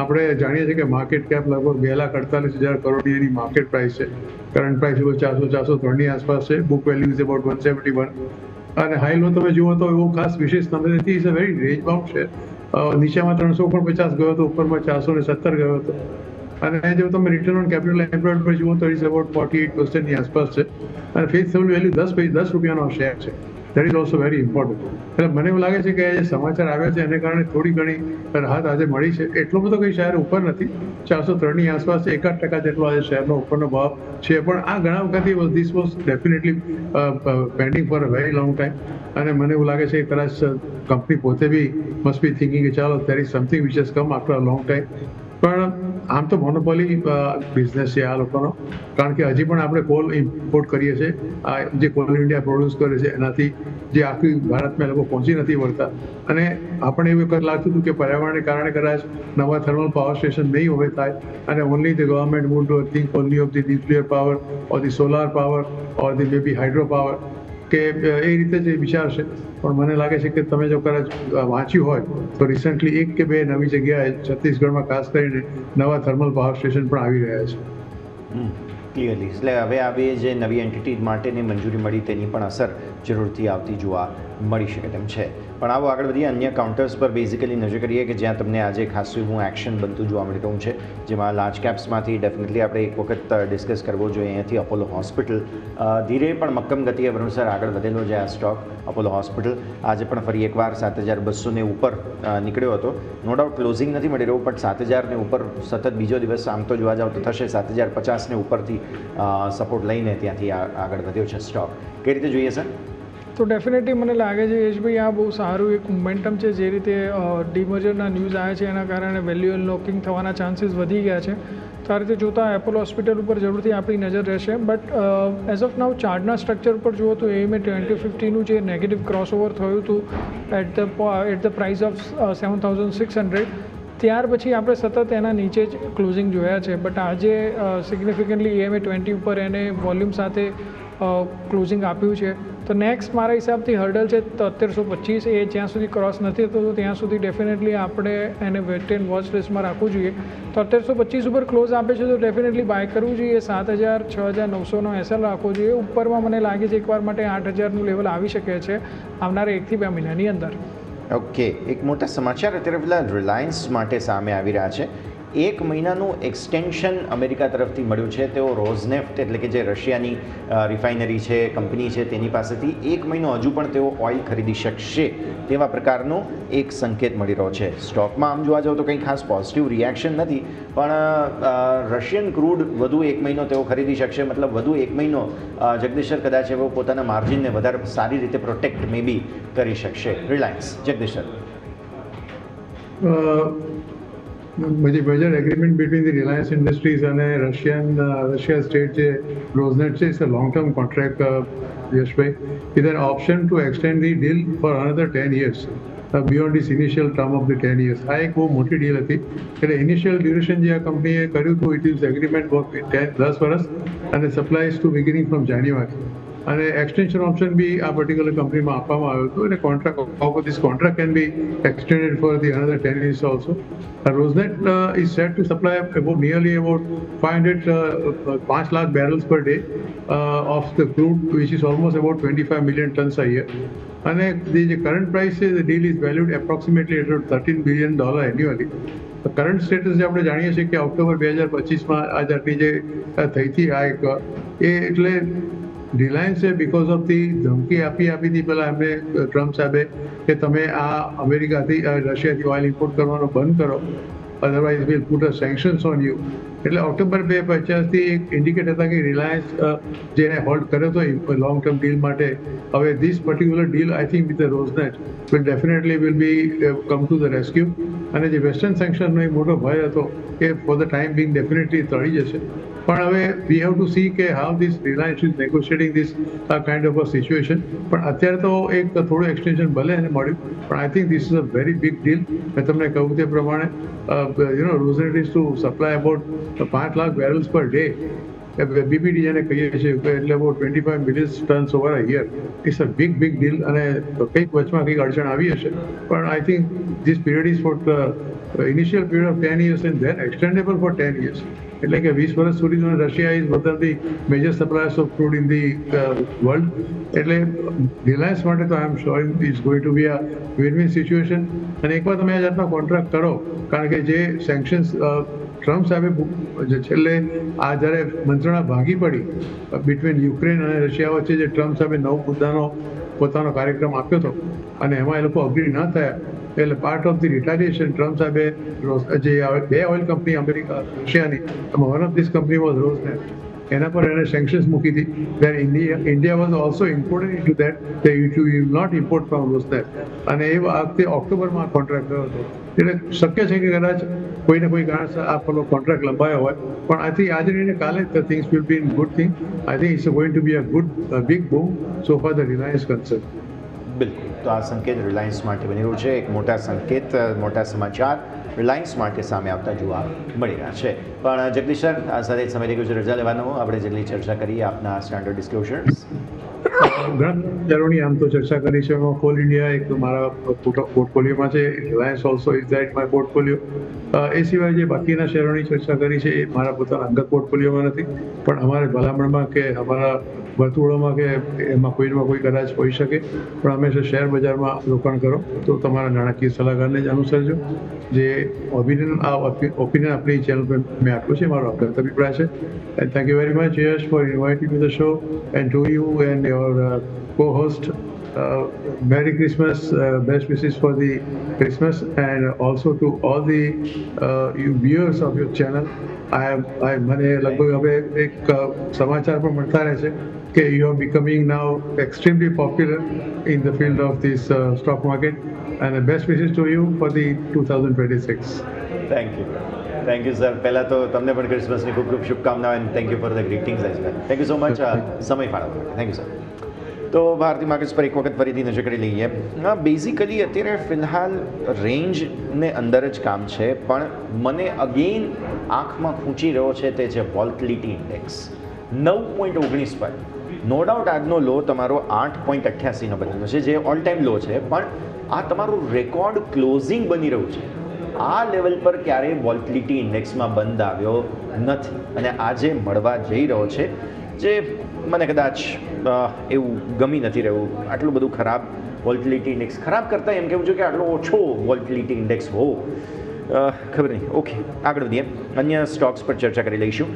આપણે જાણીએ છીએ કે માર્કેટ કેપ લગભગ 2,48,000 કરોડની એની માર્કેટ પ્રાઇસ છે. કરંટ પ્રાઇસ 403ની આસપાસ છે. Book value is about 171. અને હાઈ લો તમે જુઓ તો એવું ખાસ વિશેષ નંબર નથી. Is a very range bound છે. નીચેમાં 350 ગયો હતો, ઉપરમાં 417 ગયો હતો. અને જો તમે રિટર્ન ઓન કેપિટલ એમ્પ્લોયડ પર જુઓ તો ઇઝ અબાઉટ 48%ની આસપાસ છે. અને ફેસ વેલ્યુ 10 રૂપિયાનો શેર છે. That is also very important. એટલે મને એવું લાગે છે કે જે સમાચાર આવ્યા છે એને કારણે થોડી ઘણી રાહત આજે મળી છે. એટલો બધો કંઈ શેર ઉપર નથી, 403ની આસપાસ 1% જેટલો આજે શેરનો ઉપરનો ભાવ છે. પણ આ ઘણા વખતથી this was definitely pending for a very long time. અને મને એવું લાગે છે કે કદાચ કંપની પોતે બી મસ્ટ બી થિંકિંગ કે ચાલો there is something which has come after a long time. પણ આમ તો મોનોપોલી બિઝનેસ છે આ લોકોનો, કારણ કે હજી પણ આપણે કોલ ઇમ્પોર્ટ કરીએ છીએ. આ જે કોલ ઇન્ડિયા પ્રોડ્યુસ કરે છે એનાથી જે આખી ભારતમાં લોકો પહોંચી નથી વળતા. અને આપણને એવું વખત લાગતું હતું કે પર્યાવરણને કારણે કદાચ નવા થર્મલ પાવર સ્ટેશન નહીં હવે થાય અને only the government would think only of the nuclear power or the solar power or the maybe hydro power, કે એ રીતે જ વિચારશે. પણ મને લાગે છે કે તમે જો કદાચ વાંચ્યું હોય તો રિસન્ટલી 1 કે 2 નવી જગ્યાએ છત્તીસગઢમાં ખાસ કરીને નવા થર્મલ પાવર સ્ટેશન પણ આવી રહ્યા છે. ક્લિયરલી એટલે હવે આવી જે નવી એન્ટિટી માટેની મંજૂરી મળી તેની પણ અસર જરૂરથી આવતી જોવા મળી શકે તેમ છે. પણ આવો આગળ વધીએ અન્ય કાઉન્ટર્સ પર બેઝિકલી નજર કરીએ કે જ્યાં તમને આજે ખાસું એવું એક્શન બનતું જોવા મળી રહ્યું છે. જેમાં લાર્જ કેપ્સમાંથી ડેફિનેટલી આપણે એક વખત ડિસ્કસ કરવો જોઈએ અહીંયાથી અપોલો હોસ્પિટલ ધીરે પણ મક્કમ ગતિએ વરુણસર આગળ વધેલો છે આ સ્ટોક. અપોલો હોસ્પિટલ આજે પણ ફરી એકવાર 7200 ઉપર નીકળ્યો હતો. નો ડાઉટ ક્લોઝિંગ નથી મળી રહ્યું, પણ 7000 ઉપર સતત બીજો દિવસ આમ તો જોવા જાવ તો થશે 7050 ઉપરથી સપોર્ટ લઈને ત્યાંથી આગળ વધ્યો છે સ્ટોક. કઈ રીતે જોઈએ સર? તો ડેફિનેટલી મને લાગે છે યશભાઈ આ બહુ સારું એક મોમેન્ટમ છે. જે રીતે ડીમર્જરના ન્યૂઝ આવ્યા છે એના કારણે વેલ્યુ અનલોકિંગ થવાના ચાન્સીસ વધી ગયા છે. તો આ રીતે જોતાં એપોલો હોસ્પિટલ ઉપર જરૂરથી આપણી નજર રહેશે. બટ એઝ ઓફ નાઉ ચાર્ટના સ્ટ્રક્ચર ઉપર જુઓ તો એમે 2050નું જે નેગેટિવ ક્રોસઓવર થયું હતું એટ ધ પ્રાઇસ ઓફ 7600, ત્યાર પછી આપણે સતત એના નીચે જ ક્લોઝિંગ જોયા છે. બટ આજે સિગ્નિફિકન્ટલી એમે 20 ઉપર એને વોલ્યુમ સાથે ક્લોઝિંગ આપ્યું છે. તો નેક્સ્ટ મારા હિસાબથી હર્ડલ છે 7325. એ જ્યાં સુધી ક્રોસ નથી થતો ત્યાં સુધી ડેફિનેટલી આપણે એને વેટ એન્ડ વોચ લિસ્ટમાં રાખવું જોઈએ. 7325 ઉપર ક્લોઝ આપે છે તો ડેફિનેટલી બાય કરવું જોઈએ. 7000 6900નો એસએલ રાખવો જોઈએ. ઉપરમાં મને લાગે છે એકવાર માટે 8000નું લેવલ આવી શકે છે આવનારા 1 થી 2 મહિનાની અંદર. ઓકે, એક મોટા સમાચાર અત્યારે પેલા રિલાયન્સ માટે સામે આવી રહ્યા છે. 1 મહિનાનું એક્સટેન્શન અમેરિકા તરફથી મળ્યું છે. તેઓ રોઝનેફ્ટ એટલે કે જે રશિયાની રિફાઇનરી છે, કંપની છે, તેની પાસેથી 1 મહિનો હજુ પણ તેઓ ઓઇલ ખરીદી શકશે તેવા પ્રકારનો એક સંકેત મળી રહ્યો છે. સ્ટોકમાં આમ જોવા જાવ તો કંઈ ખાસ પોઝિટિવ રિએક્શન નથી, પણ રશિયન ક્રૂડ વધુ 1 મહિનો તેઓ ખરીદી શકશે. મતલબ વધુ 1 મહિનો જગદીશર કદાચ એવો પોતાના માર્જિનને વધારે સારી રીતે પ્રોટેક્ટ મે બી કરી શકશે Reliance. જગદીશર, the merger agreement between the Reliance Industries and Russia state જે Rosneft છે, it's a long term contract, Yashbhai, with an option to extend the deal for another 10 years beyond this initial term of the 10 years. આ એક બહુ મોટી deal હતી. એટલે initial duration જે આ કંપનીએ કર્યું હતું ઇટ ઇઝ એગ્રીમેન્ટ ફોર 10 વર્ષ અને સપ્લાયઝ ટુ બિગિનિંગ ફ્રોમ જાન્યુઆરી. અને એક્સટેન્શન ઓપ્શન બી આ પર્ટિક્યુલર કંપનીમાં આપવામાં આવ્યું હતું. અને contract can be extended for the another 10 years also. Rosneft is set to supply nearly about 5 lakh barrels per day of the crude, which is almost about 25 million tons a year. And the current price is the deal is valued approximately at $13 billion annually. The current status જે આપણે જાણીએ છીએ કે October 2025માં આ જાતની જે થઈ હતી આ એક એ એટલે રિલાયન્સે બિકોઝ ઓફ ધી ધમકી આપી પહેલાં એમને ટ્રમ્પ સાહેબે કે તમે આ અમેરિકાથી રશિયાથી ઓઇલ ઇમ્પોર્ટ કરવાનું બંધ કરો, otherwise will put a sanctions on you. એટલે ઓક્ટોબર 2050થી એક ઇન્ડિકેટ હતા કે રિલાયન્સ જેને હોલ્ડ કર્યો હતો લોંગ ટર્મ ડીલ માટે, હવે this particular deal I think with Rosneft will definitely will be come to the rescue. અને જે વેસ્ટર્ન સેન્કશનનો એક મોટો ભય હતો એ for the time being definitely ટળી જશે. પણ હવે વી હેવ ટુ સી કે how this Reliance is negotiating this kind of a situation. પણ અત્યારે તો એક થોડું એક્સટેન્શન ભલે એને મળ્યું, પણ I think this is a very big deal. મેં તમને કહ્યું તે પ્રમાણે Rosneft is to supply about 5 lakh barrels per day. BPD જેને કહીએ છીએ એટલે about 25 million tons over a year. It's a big deal. અને કંઈક વચમાં કંઈક અડચણ આવી હશે, પણ I think this period is for the initial period of 10 years and then extendable for 10 years. એટલે કે 20 વર્ષ સુધી Russia is one of the major suppliers of crude in the world. એટલે રિલાયન્સ માટે તો I am sure is going to be a win win situation. અને એકવાર તમે આ જાતનો કોન્ટ્રાક્ટ કરો, કારણ કે જે સેન્કશન્સ ટ્રમ્પ સાહેબે જે છેલ્લે આ જ્યારે મંત્રણા ભાંગી પડી બિટવીન યુક્રેન અને રશિયા વચ્ચે જે ટ્રમ્પ સાહેબે 9 મુદ્દાનો પોતાનો કાર્યક્રમ આપ્યો હતો અને એમાં એ લોકો અગ્રી ન થયા, એટલે part of the retaliation Trump સાહેબે જે 2 ઓઇલ કંપની અમેરિકા રશિયાની, એમાં one of this company was Rosneft, એના પર એને સેન્કશન્સ મૂકી હતી. Then India was also imported in to that કે you will not import from Rosneft, અને એ વખતે ઓક્ટોબરમાં કોન્ટ્રાક્ટ થયો હતો. એટલે શક્ય છે કે કદાચ કોઈને કોઈ કારણસર આ પેલો કોન્ટ્રાક્ટ લંબાયો હોય, પણ આઈ થિંક આજે ને કાલે things will be in good thing. I think it's going to be a good big boom so far the Reliance concern. બિલકુલ, તો આ સંકેત રિલાયન્સ માટે બની રહ્યું છે, એક મોટા સંકેત, મોટા સમાચાર રિલાયન્સ માટે સામે આવતા જોવા મળી રહ્યા છે. પણ જગદીશ સર, આ સાથે સમય થઈ ગયો છે રજા લેવાનો. આપણે જેટલી ચર્ચા કરીએ આપના સ્ટાન્ડર્ડ ડિસ્ક્લોઝર્સ. ઘણા શેરોની આમ તો ચર્ચા કરી છે. એમાં કોલ ઇન્ડિયા એક મારા પોર્ટફોલિયોમાં છે, Reliance also is that my portfolio. એ સિવાય જે બાકીના શેરોની ચર્ચા કરી છે એ મારા પોતાના અંગત પોર્ટફોલિયોમાં નથી, પણ અમારે ભલામણમાં કે અમારા વર્તુળોમાં કે એમાં કોઈમાં કોઈ કદાચ હોઈ શકે, પણ હંમેશા શેર બજારમાં રોકાણ કરો તો તમારા નાણાકીય સલાહકારને જ અનુસરજો. જે ઓપિનિયન આપણી ચેનલ પર મેં આપ્યું છે, મારો અંગત અભિપ્રાય છે. And thank you very much Yash for inviting to the show, and to you and your co-host, Merry Christmas, best wishes for the Christmas, and also to all the you viewers of your channel. મને લગભગ હવે એક સમાચાર પણ મળતા રહે છે કે you are becoming now extremely popular in the field of this stock market, and best wishes to you for the 2026. Thank you sir. પહેલાં તો તમને પણ ક્રિસમસની ખૂબ ખૂબ શુભકામનાઓ, and thank you for the greetings as well. Thank you so much સમય ફાળવવા માટે. Thank you sir. તો ભારતીય માર્કેટ્સ પર એક વખત ફરીથી નજર કરી લઈએ. બેઝિકલી અત્યારે ફિલહાલ રેન્જને અંદર જ કામ છે, પણ મને અગેન આંખમાં ખૂંચી રહ્યો છે તે છે વોલ્ટિલિટી ઇન્ડેક્સ 9.19 પર. નો ડાઉટ આજનો લો તમારો 8.88નો બનેલો છે, જે ઓલ ટાઈમ લો છે, પણ આ તમારું રેકોર્ડ ક્લોઝિંગ બની રહ્યું છે. આ લેવલ પર ક્યારેય વોલ્ટિલિટી ઇન્ડેક્સમાં બંધ આવ્યો નથી, અને આજે મળવા જઈ રહ્યો છે, જે મને કદાચ એવું ગમી નથી રહ્યું. આટલું બધું ખરાબ વોલ્ટિલિટી ઇન્ડેક્સ, ખરાબ કરતાં એમ કહેવું છે કે આટલો ઓછો વોલ્ટિલિટી ઇન્ડેક્સ હો, ખબર નહીં. ઓકે, આગળ વધીએ, અન્ય સ્ટોક્સ પર ચર્ચા કરી લઈશું.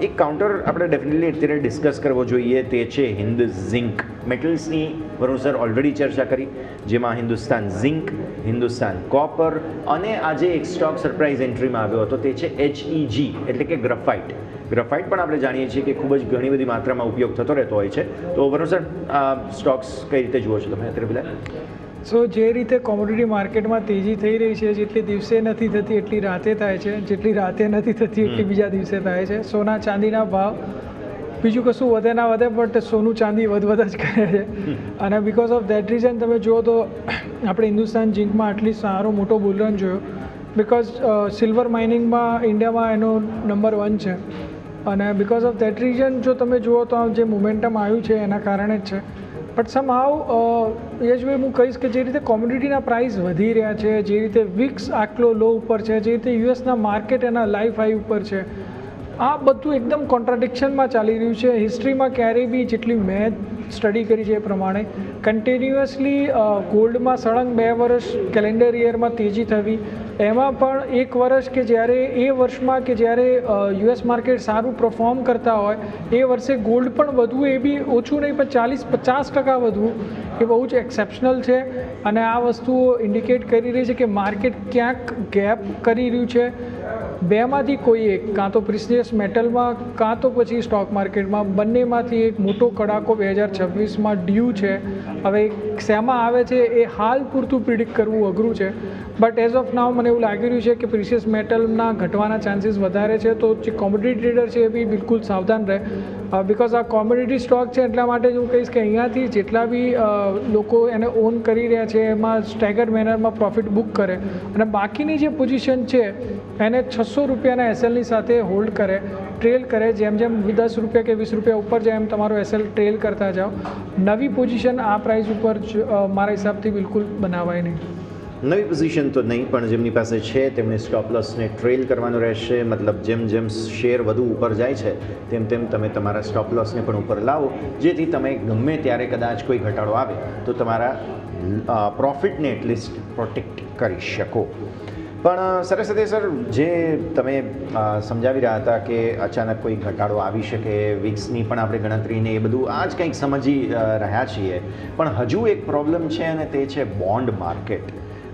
એક કાઉન્ટર આપણે ડેફિનેટલી અત્યારે ડિસ્કસ કરવો જોઈએ, તે છે હિન્દ ઝિંક. મેટલ્સની વરુણ સર ઓલરેડી ચર્ચા કરી, જેમાં હિન્દુસ્તાન ઝિંક, હિન્દુસ્તાન કોપર, અને આજે એક સ્ટોક સરપ્રાઇઝ એન્ટ્રીમાં આવ્યો હતો, તે છે HEG એટલે કે ગ્રેફાઇટ. ગ્રેફાઇટ પણ આપણે જાણીએ છીએ કે ખૂબ જ ઘણી બધી માત્રામાં ઉપયોગ થતો રહેતો હોય છે. તો વરુણ સર, આ સ્ટોક્સ કઈ રીતે જુઓ છો તમે અત્યારે પેલા? સો જે રીતે કોમોડિટી માર્કેટમાં તેજી થઈ રહી છે, જેટલી દિવસે નથી થતી એટલી રાતે થાય છે, જેટલી રાતે નથી થતી એટલી બીજા દિવસે થાય છે. સોના ચાંદીના ભાવ બીજું કશું વધે ના વધે, બટ સોનું ચાંદી વધ જ કરે છે. અને બિકોઝ ઓફ દેટ રીઝન તમે જુઓ તો આપણે હિન્દુસ્તાન ઝિંકમાં આટલી સારો મોટો બુલરન જોયો, બિકોઝ સિલ્વર માઇનિંગમાં ઇન્ડિયામાં એનો નંબર 1 છે, અને બિકોઝ ઓફ દેટ રીઝન જો તમે જુઓ તો જે મોમેન્ટમ આવ્યું છે એના કારણે જ છે. બટ સમહાવ યશભાઈ, હું કહીશ કે જે રીતે કોમોડિટીના પ્રાઇસ વધી રહ્યા છે, જે રીતે વિક્સ આટલો લો ઉપર છે, જે રીતે યુએસના માર્કેટ એના લાઈફ હાઈ ઉપર છે, આ બધું એકદમ કોન્ટ્રાડિક્શનમાં ચાલી રહ્યું છે. હિસ્ટ્રીમાં ક્યારેય બી જેટલી મેં સ્ટડી કરી છે એ પ્રમાણે કન્ટિન્યુઅસલી ગોલ્ડમાં સળંગ 2 વર્ષ કેલેન્ડર યરમાં તેજી થવી, એમાં પણ એક વર્ષ કે જ્યારે એ વર્ષમાં કે જ્યારે યુએસ માર્કેટ સારું પરફોર્મ કરતા હોય એ વર્ષે ગોલ્ડ પણ વધવું, એ બી ઓછું નહીં પણ 40-50% વધવું, એ બહુ જ એક્સેપ્શનલ છે. અને આ વસ્તુઓ ઇન્ડિકેટ કરી રહી છે કે માર્કેટ ક્યાંક ગેપ કરી રહ્યું છે. બેમાંથી કોઈ એક, કાં તો પ્રિસિયસ મેટલમાં કાં તો પછી સ્ટોક માર્કેટમાં, બંનેમાંથી એક મોટો કડાકો 2026માં ડ્યુ છે. હવે શેમાં આવે છે એ હાલ પૂરતું પ્રિડિક્ટ કરવું અઘરું છે, બટ એઝ ઓફ નાઉ મને એવું લાગી રહ્યું છે કે પ્રિસિયસ મેટલના ઘટવાના ચાન્સીસ વધારે છે. તો જે કોમોડિટી ટ્રેડર છે એ બી બિલકુલ સાવધાન રહે, બિકોઝ આ કોમોડિટી સ્ટોક છે. એટલા માટે જ હું કહીશ કે અહીંયાથી જેટલા બી લોકો એને ઓન કરી રહ્યા છે એમાં સ્ટેગર મેનરમાં પ્રોફિટ બુક કરે, અને બાકીની જે પોઝિશન છે એને 600 રૂપિયાના એસએલની સાથે હોલ્ડ કરે, ટ્રેલ કરે. જેમ જેમ 10 રૂપિયા કે 20 રૂપિયા ઉપર જાય એમ તમારો એસએલ ટ્રેલ કરતા જાઓ. નવી પોઝિશન આ પ્રાઇસ ઉપર મારા હિસાબથી બિલકુલ બનાવાય નહીં. નવી પોઝિશન તો નહીં, પણ જેમની પાસે છે તેમણે સ્ટોપ લોસને ટ્રેલ કરવાનું રહેશે. મતલબ જેમ જેમ શેર વધુ ઉપર જાય છે તેમ તેમ તમે તમારા સ્ટોપ લોસને પણ ઉપર લાવો, જેથી તમે ગમે ત્યારે કદાચ કોઈ ઘટાડો આવે તો તમારા પ્રોફિટને એટલીસ્ટ પ્રોટેક્ટ કરી શકો. પણ સરસ સાથે સર જે તમે સમજાવી રહ્યા હતા કે અચાનક કોઈ ઘટાડો આવી શકે, વિક્સની પણ આપણે ગણતરીને એ બધું આ જ કંઈક સમજી રહ્યા છીએ, પણ હજુ એક પ્રોબ્લેમ છે અને તે છે બોન્ડ માર્કેટ.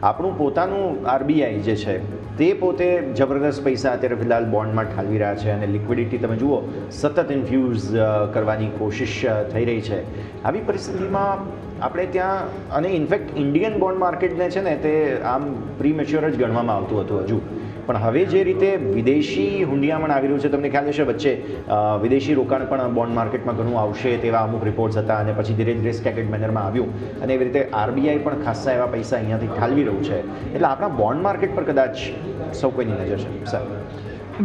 આપણું પોતાનું આરબીઆઈ જે છે તે પોતે જબરદસ્ત પૈસા અત્યારે ફિલહાલ બોન્ડમાં ઠાલવી રહ્યા છે અને લિક્વિડિટી તમે જુઓ સતત ઇન્ફ્યુઝ કરવાની કોશિશ થઈ રહી છે. આવી પરિસ્થિતિમાં આપણે ત્યાં અને ઇનફેક્ટ ઇન્ડિયન બોન્ડ માર્કેટને છે ને તે આમ પ્રીમેચ્યોર જ ગણવામાં આવતું હતું હજુ, પણ હવે જે રીતે વિદેશી હુંડિયામણ આવી રહ્યું છે, તમને ખ્યાલ હશે વચ્ચે વિદેશી રોકાણ પણ બોન્ડ માર્કેટમાં ઘણું આવશે તેવા અમુક રિપોર્ટ્સ હતા અને પછી ધીરે ધીરે સ્કેટેડ મેનરમાં આવ્યું અને એવી રીતે આરબીઆઈ પણ ખાસ્સા એવા પૈસા અહીંયાથી ઠાલવી રહ્યું છે. એટલે આપણા બોન્ડ માર્કેટ પર કદાચ સૌ કોઈની નજર છે સર.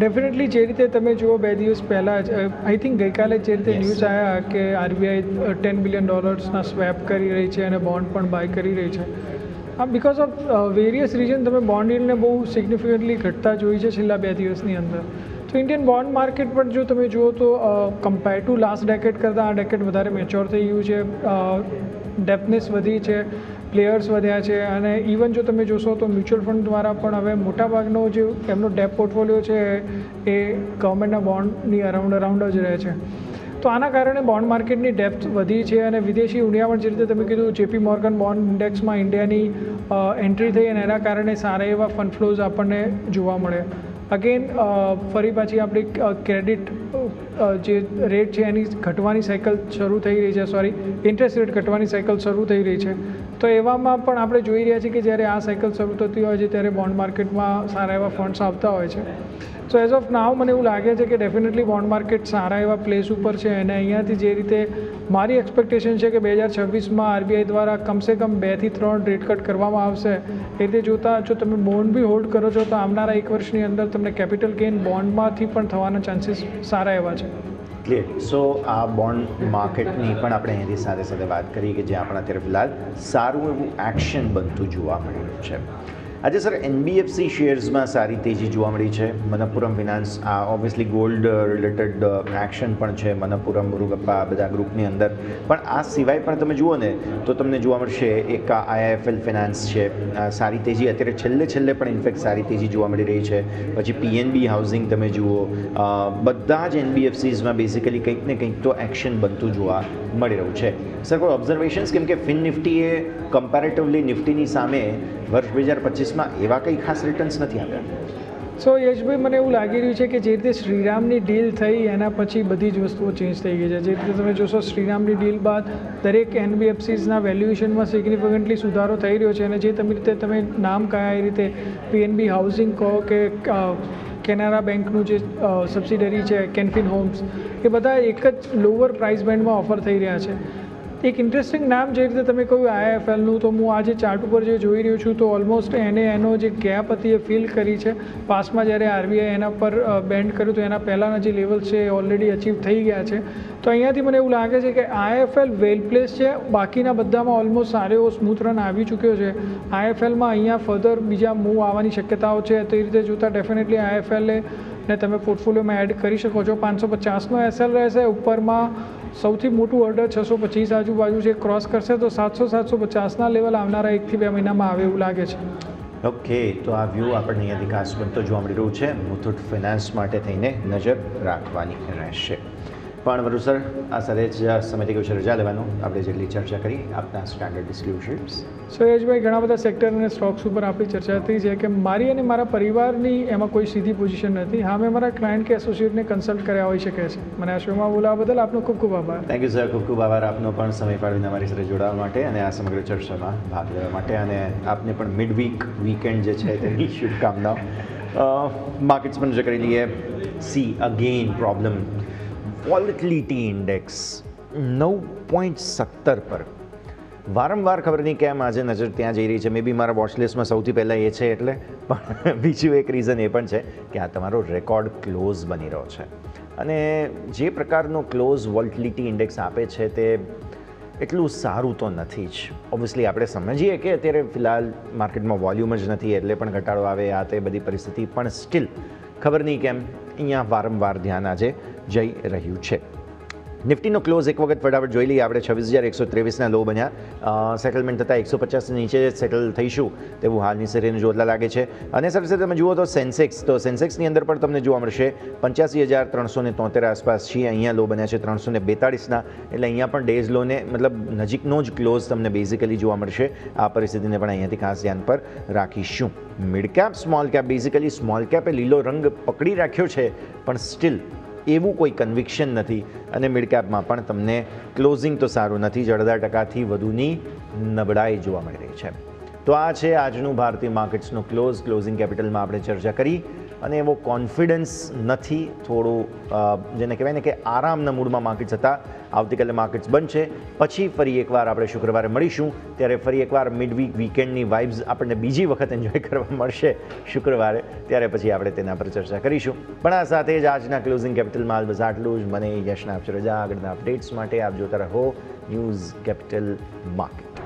ડેફિનેટલી જે રીતે તમે જુઓ 2 દિવસ પહેલાં જ આઈ થિંક ગઈકાલે જે રીતે ન્યૂઝ આવ્યા કે આરબીઆઈ $10 બિલિયન સ્વેપ કરી રહી છે અને બોન્ડ પણ બાય કરી રહી છે. બિકોઝ ઓફ વેરિયસ રીઝન તમે બોન્ડ યીલ્ડને બહુ સિગ્નિફિકન્ટલી ઘટતા જોઈ છે છેલ્લા 2 દિવસની અંદર. તો ઇન્ડિયન બોન્ડ માર્કેટ પર જો તમે જુઓ તો કમ્પેર ટુ લાસ્ટ ડેકેડ કરતાં આ ડેકેડ વધારે મેચ્યોર થઈ ગયું છે, ડેપ્થનેસ વધી છે, પ્લેયર્સ વધ્યા છે અને ઇવન જો તમે જોશો તો મ્યુચ્યુઅલ ફંડ દ્વારા પણ હવે મોટાભાગનો જે એમનો ડેપ પોર્ટફોલિયો છે એ ગવર્મેન્ટના બોન્ડની અરાઉન્ડ જ રહે છે. તો આના કારણે બોન્ડ માર્કેટની ડેપ્થ વધી છે અને વિદેશી હુંડિયામણ જે રીતે તમે કીધું JP મોર્ગન બોન્ડ ઇન્ડેક્સમાં ઇન્ડિયાની એન્ટ્રી થઈ અને એના કારણે સારા એવા ફંડ ફ્લોઝ આપણને જોવા મળે. અગેન ફરી પાછી આપણી ક્રેડિટ જે રેટ છે એની ઘટવાની સાયકલ શરૂ થઈ રહી છે, ઇન્ટરેસ્ટ રેટ ઘટવાની સાયકલ શરૂ થઈ રહી છે. તો એવામાં પણ આપણે જોઈ રહ્યા છીએ કે જ્યારે આ સાયકલ શરૂ થતી હોય છે ત્યારે બોન્ડ માર્કેટમાં સારા એવા ફંડ્સ આવતા હોય છે. સો એઝ ઓફ નાવ મને એવું લાગે છે કે ડેફિનેટલી બોન્ડ માર્કેટ સારા એવા પ્લેસ ઉપર છે અને અહીંયાથી જે રીતે મારી એક્સપેક્ટેશન છે કે 2026માં આરબીઆઈ દ્વારા કમસે કમ 2 થી 3 રેટ કટ કરવામાં આવશે. એ રીતે જોતાં જો તમે બોન્ડ બી હોલ્ડ કરો છો તો આવનારા 1 વર્ષની અંદર તમને કેપિટલ ગેઇન બોન્ડમાંથી પણ થવાના ચાન્સીસ સારા એવા છે. ક્લિયર. સો આ બોન્ડ માર્કેટની પણ આપણે અહીંયાથી સાથે સાથે વાત કરી કે જે આપણા અત્યારે ફિલહાલ સારું એવું એક્શન બનતું જોવા મળી રહ્યું છે. આજે સર NBFC શેર્સમાં સારી તેજી જોવા મળી છે. મનપ્પુરમ ફિનાન્સ આ ઓબ્વિયસલી ગોલ્ડ રિલેટેડ એક્શન પણ છે, મનપ્પુરમ, મુરુગપ્પા બધા ગ્રુપની અંદર, પણ આ સિવાય પણ તમે જુઓ ને તો તમને જોવા મળશે એક IIFL ફિનાન્સ છે, સારી તેજી અત્યારે છેલ્લે પણ ઇનફેક્ટ સારી તેજી જોવા મળી રહી છે. પછી PNB હાઉસિંગ તમે જુઓ, બધા જ NBFCsમાં બેઝિકલી કંઈક ને કંઈક તો એક્શન બનતું જોવા મળી રહ્યું છે. સર કોઈ ઓબ્ઝર્વેશન્સ, કેમ કે ફિન નિફ્ટીએ કમ્પેરેટિવલી નિફ્ટીની સામે વર્ષ 2025માં એવા કંઈ ખાસ રિટર્ન્સ નથી આવ્યા. સો યશભાઈ, મને એવું લાગી રહ્યું છે કે જે રીતે શ્રીરામની ડીલ થઈ એના પછી બધી જ વસ્તુઓ ચેન્જ થઈ ગઈ છે. જે રીતે તમે જોશો શ્રીરામની ડીલ બાદ દરેક NBFCsના વેલ્યુએશનમાં સિગ્નિફિકન્ટલી સુધારો થઈ રહ્યો છે અને જે તમે નામ કયા એ રીતે PNB હાઉસિંગ કહો કે કેનરા બેંકનું જે સબસિડરી છે કેનફિન હોમ્સ, એ બધા એક જ લોઅર પ્રાઇસ બેન્ડમાં ઓફર થઈ રહ્યા છે. એક ઇન્ટરેસ્ટિંગ નામ જે રીતે તમે કહ્યું IIFLનું, તો હું આજે ચાર્ટ ઉપર જે જોઈ રહ્યો છું તો ઓલમોસ્ટ એનો જે ગેપ હતી એ ફીલ કરી છે. પાસમાં જ્યારે આરબીઆઈ એના પર બેન્ડ કર્યું તો એના પહેલાંના જે લેવલ છે એ ઓલરેડી અચીવ થઈ ગયા છે. તો અહીંયાથી મને એવું લાગે છે કે IIFL વેલ પ્લેસ છે. બાકીના બધામાં ઓલમોસ્ટ સારો એવો સ્મૂથ રન આવી ચૂક્યો છે. IIFLમાં અહીંયા ફર્ધર બીજા મૂવ આવવાની શક્યતાઓ છે. તો એ રીતે જોતાં ડેફિનેટલી IIFL ને તમે પોર્ટફોલિયોમાં એડ કરી શકો છો. 550નો SL રહેશે. ઉપરમાં સૌથી મોટું ઓર્ડર 625 આજુબાજુ છે, ક્રોસ કરશે તો 700-750ના લેવલ આવનારા 1 થી 2 મહિનામાં આવે એવું લાગે છે. ઓકે, તો આ વ્યૂ આપણને અહીંયાથી ખાસ બનતો જોવા મળી રહ્યું છે. મુથુટ ફિનાન્સ માટે થઈને નજર રાખવાની રહેશે. પણ વરુ સર, આ સાથે જ સમયથી ગયું છે રજા લેવાનું. આપણે જેટલી ચર્ચા કરી આપના સ્ટાન્ડર્ડ ડિસ્ક્લોઝર્સ. સો યશભાઈ, ઘણા બધા સેક્ટર અને સ્ટોક્સ ઉપર આપણી ચર્ચા થઈ છે કે મારી અને મારા પરિવારની એમાં કોઈ સીધી પોઝિશન નથી. હા, મેં મારા ક્લાયન્ટ કે એસોસિએટને કન્સલ્ટ કર્યા હોઈ શકે છે. મને આ શોમાં બોલાવવા બદલ આપનો ખૂબ ખૂબ આભાર. થેન્ક યુ સર, ખૂબ ખૂબ આભાર આપનો પણ સમય ફાળવીને અમારી સાથે જોડાવા માટે અને આ સમગ્ર ચર્ચામાં ભાગ લેવા માટે. અને આપને પણ વીકેન્ડ જે છે તેની શુભકામનાઓ. માર્કેટ્સ પણ નજર કરી લઈએ. C again problem, volatility index 9.17 પર વારંવાર ખબર નહીં કેમ આજે નજર ત્યાં જઈ રહી છે. મે બી મારા વોચલિસ્ટમાં સૌથી પહેલાં એ છે એટલે, પણ બીજું એક રીઝન એ પણ છે કે આ તમારો રેકોર્ડ ક્લોઝ બની રહ્યો છે અને જે પ્રકારનો ક્લોઝ વોલેટિલિટી ઇન્ડેક્સ આપે છે તે એટલું સારું તો નથી જ. ઓબ્વિયસલી આપણે સમજીએ કે અત્યારે ફિલહાલ માર્કેટમાં વોલ્યુમ જ નથી એટલે પણ ઘટાડો આવે આ તે બધી પરિસ્થિતિ, પણ સ્ટીલ ખબર નહીં કેમ અહીંયા વારંવાર ધ્યાન આજે જઈ રહ્યું છે. નિફ્ટીનો ક્લોઝ એક વખત ફટાફટ જોઈ લઈએ આપણે. 26,123ના લો બન્યા. સેટલમેન્ટ થતાં 150 નીચે સેટલ થઈશું તેવું હાલની સરેરાશ જોતલા લાગે છે. અને સાથે સાથે તમે જુઓ તો સેન્સેક્સની અંદર પણ તમને જોવા મળશે 85,373 આસપાસ છીએ. અહીંયા લો બન્યા છે 342ના, એટલે અહીંયા પણ ડેઝ લોને મતલબ નજીકનો જ ક્લોઝ તમને બેઝિકલી જોવા મળશે. આ પરિસ્થિતિને પણ અહીંયાથી ખાસ ધ્યાન પર રાખીશું. Mid cap small cap, basically small કેપે લીલો રંગ પકડી રાખ્યો છે પણ સ્ટીલ એવું કોઈ કન્વિક્શન નથી. અને મિડ કેપમાં પણ તમને ક્લોઝિંગ તો સારું નથી, 0.5% વધુની નબળાઈ જોવા મળી રહી છે. તો આ છે આજનું ભારતીય માર્કેટ્સનો ક્લોઝિંગ કેપિટલમાં આપણે ચર્ચા કરી. અને એવો કોન્ફિડન્સ નથી, થોડું જેને કહેવાય ને કે આરામના મૂડમાં માર્કેટ્સ હતા. આવતીકાલે માર્કેટ્સ બનશે, પછી ફરી એકવાર આપણે શુક્રવારે મળીશું, ત્યારે ફરી એકવાર મિડ વીકેન્ડની વાઇબ્સ આપણને બીજી વખત એન્જોય કરવા મળશે શુક્રવારે, ત્યારે પછી આપણે તેના પર ચર્ચા કરીશું. પણ આ સાથે જ આજના ક્લોઝિંગ કેપિટલમાં હાલ બસ આટલું જ. મને યશના આપશો રજા. આગળના અપડેટ્સ માટે આપ જોતા રહો ન્યૂઝ કેપિટલ માર્કેટ.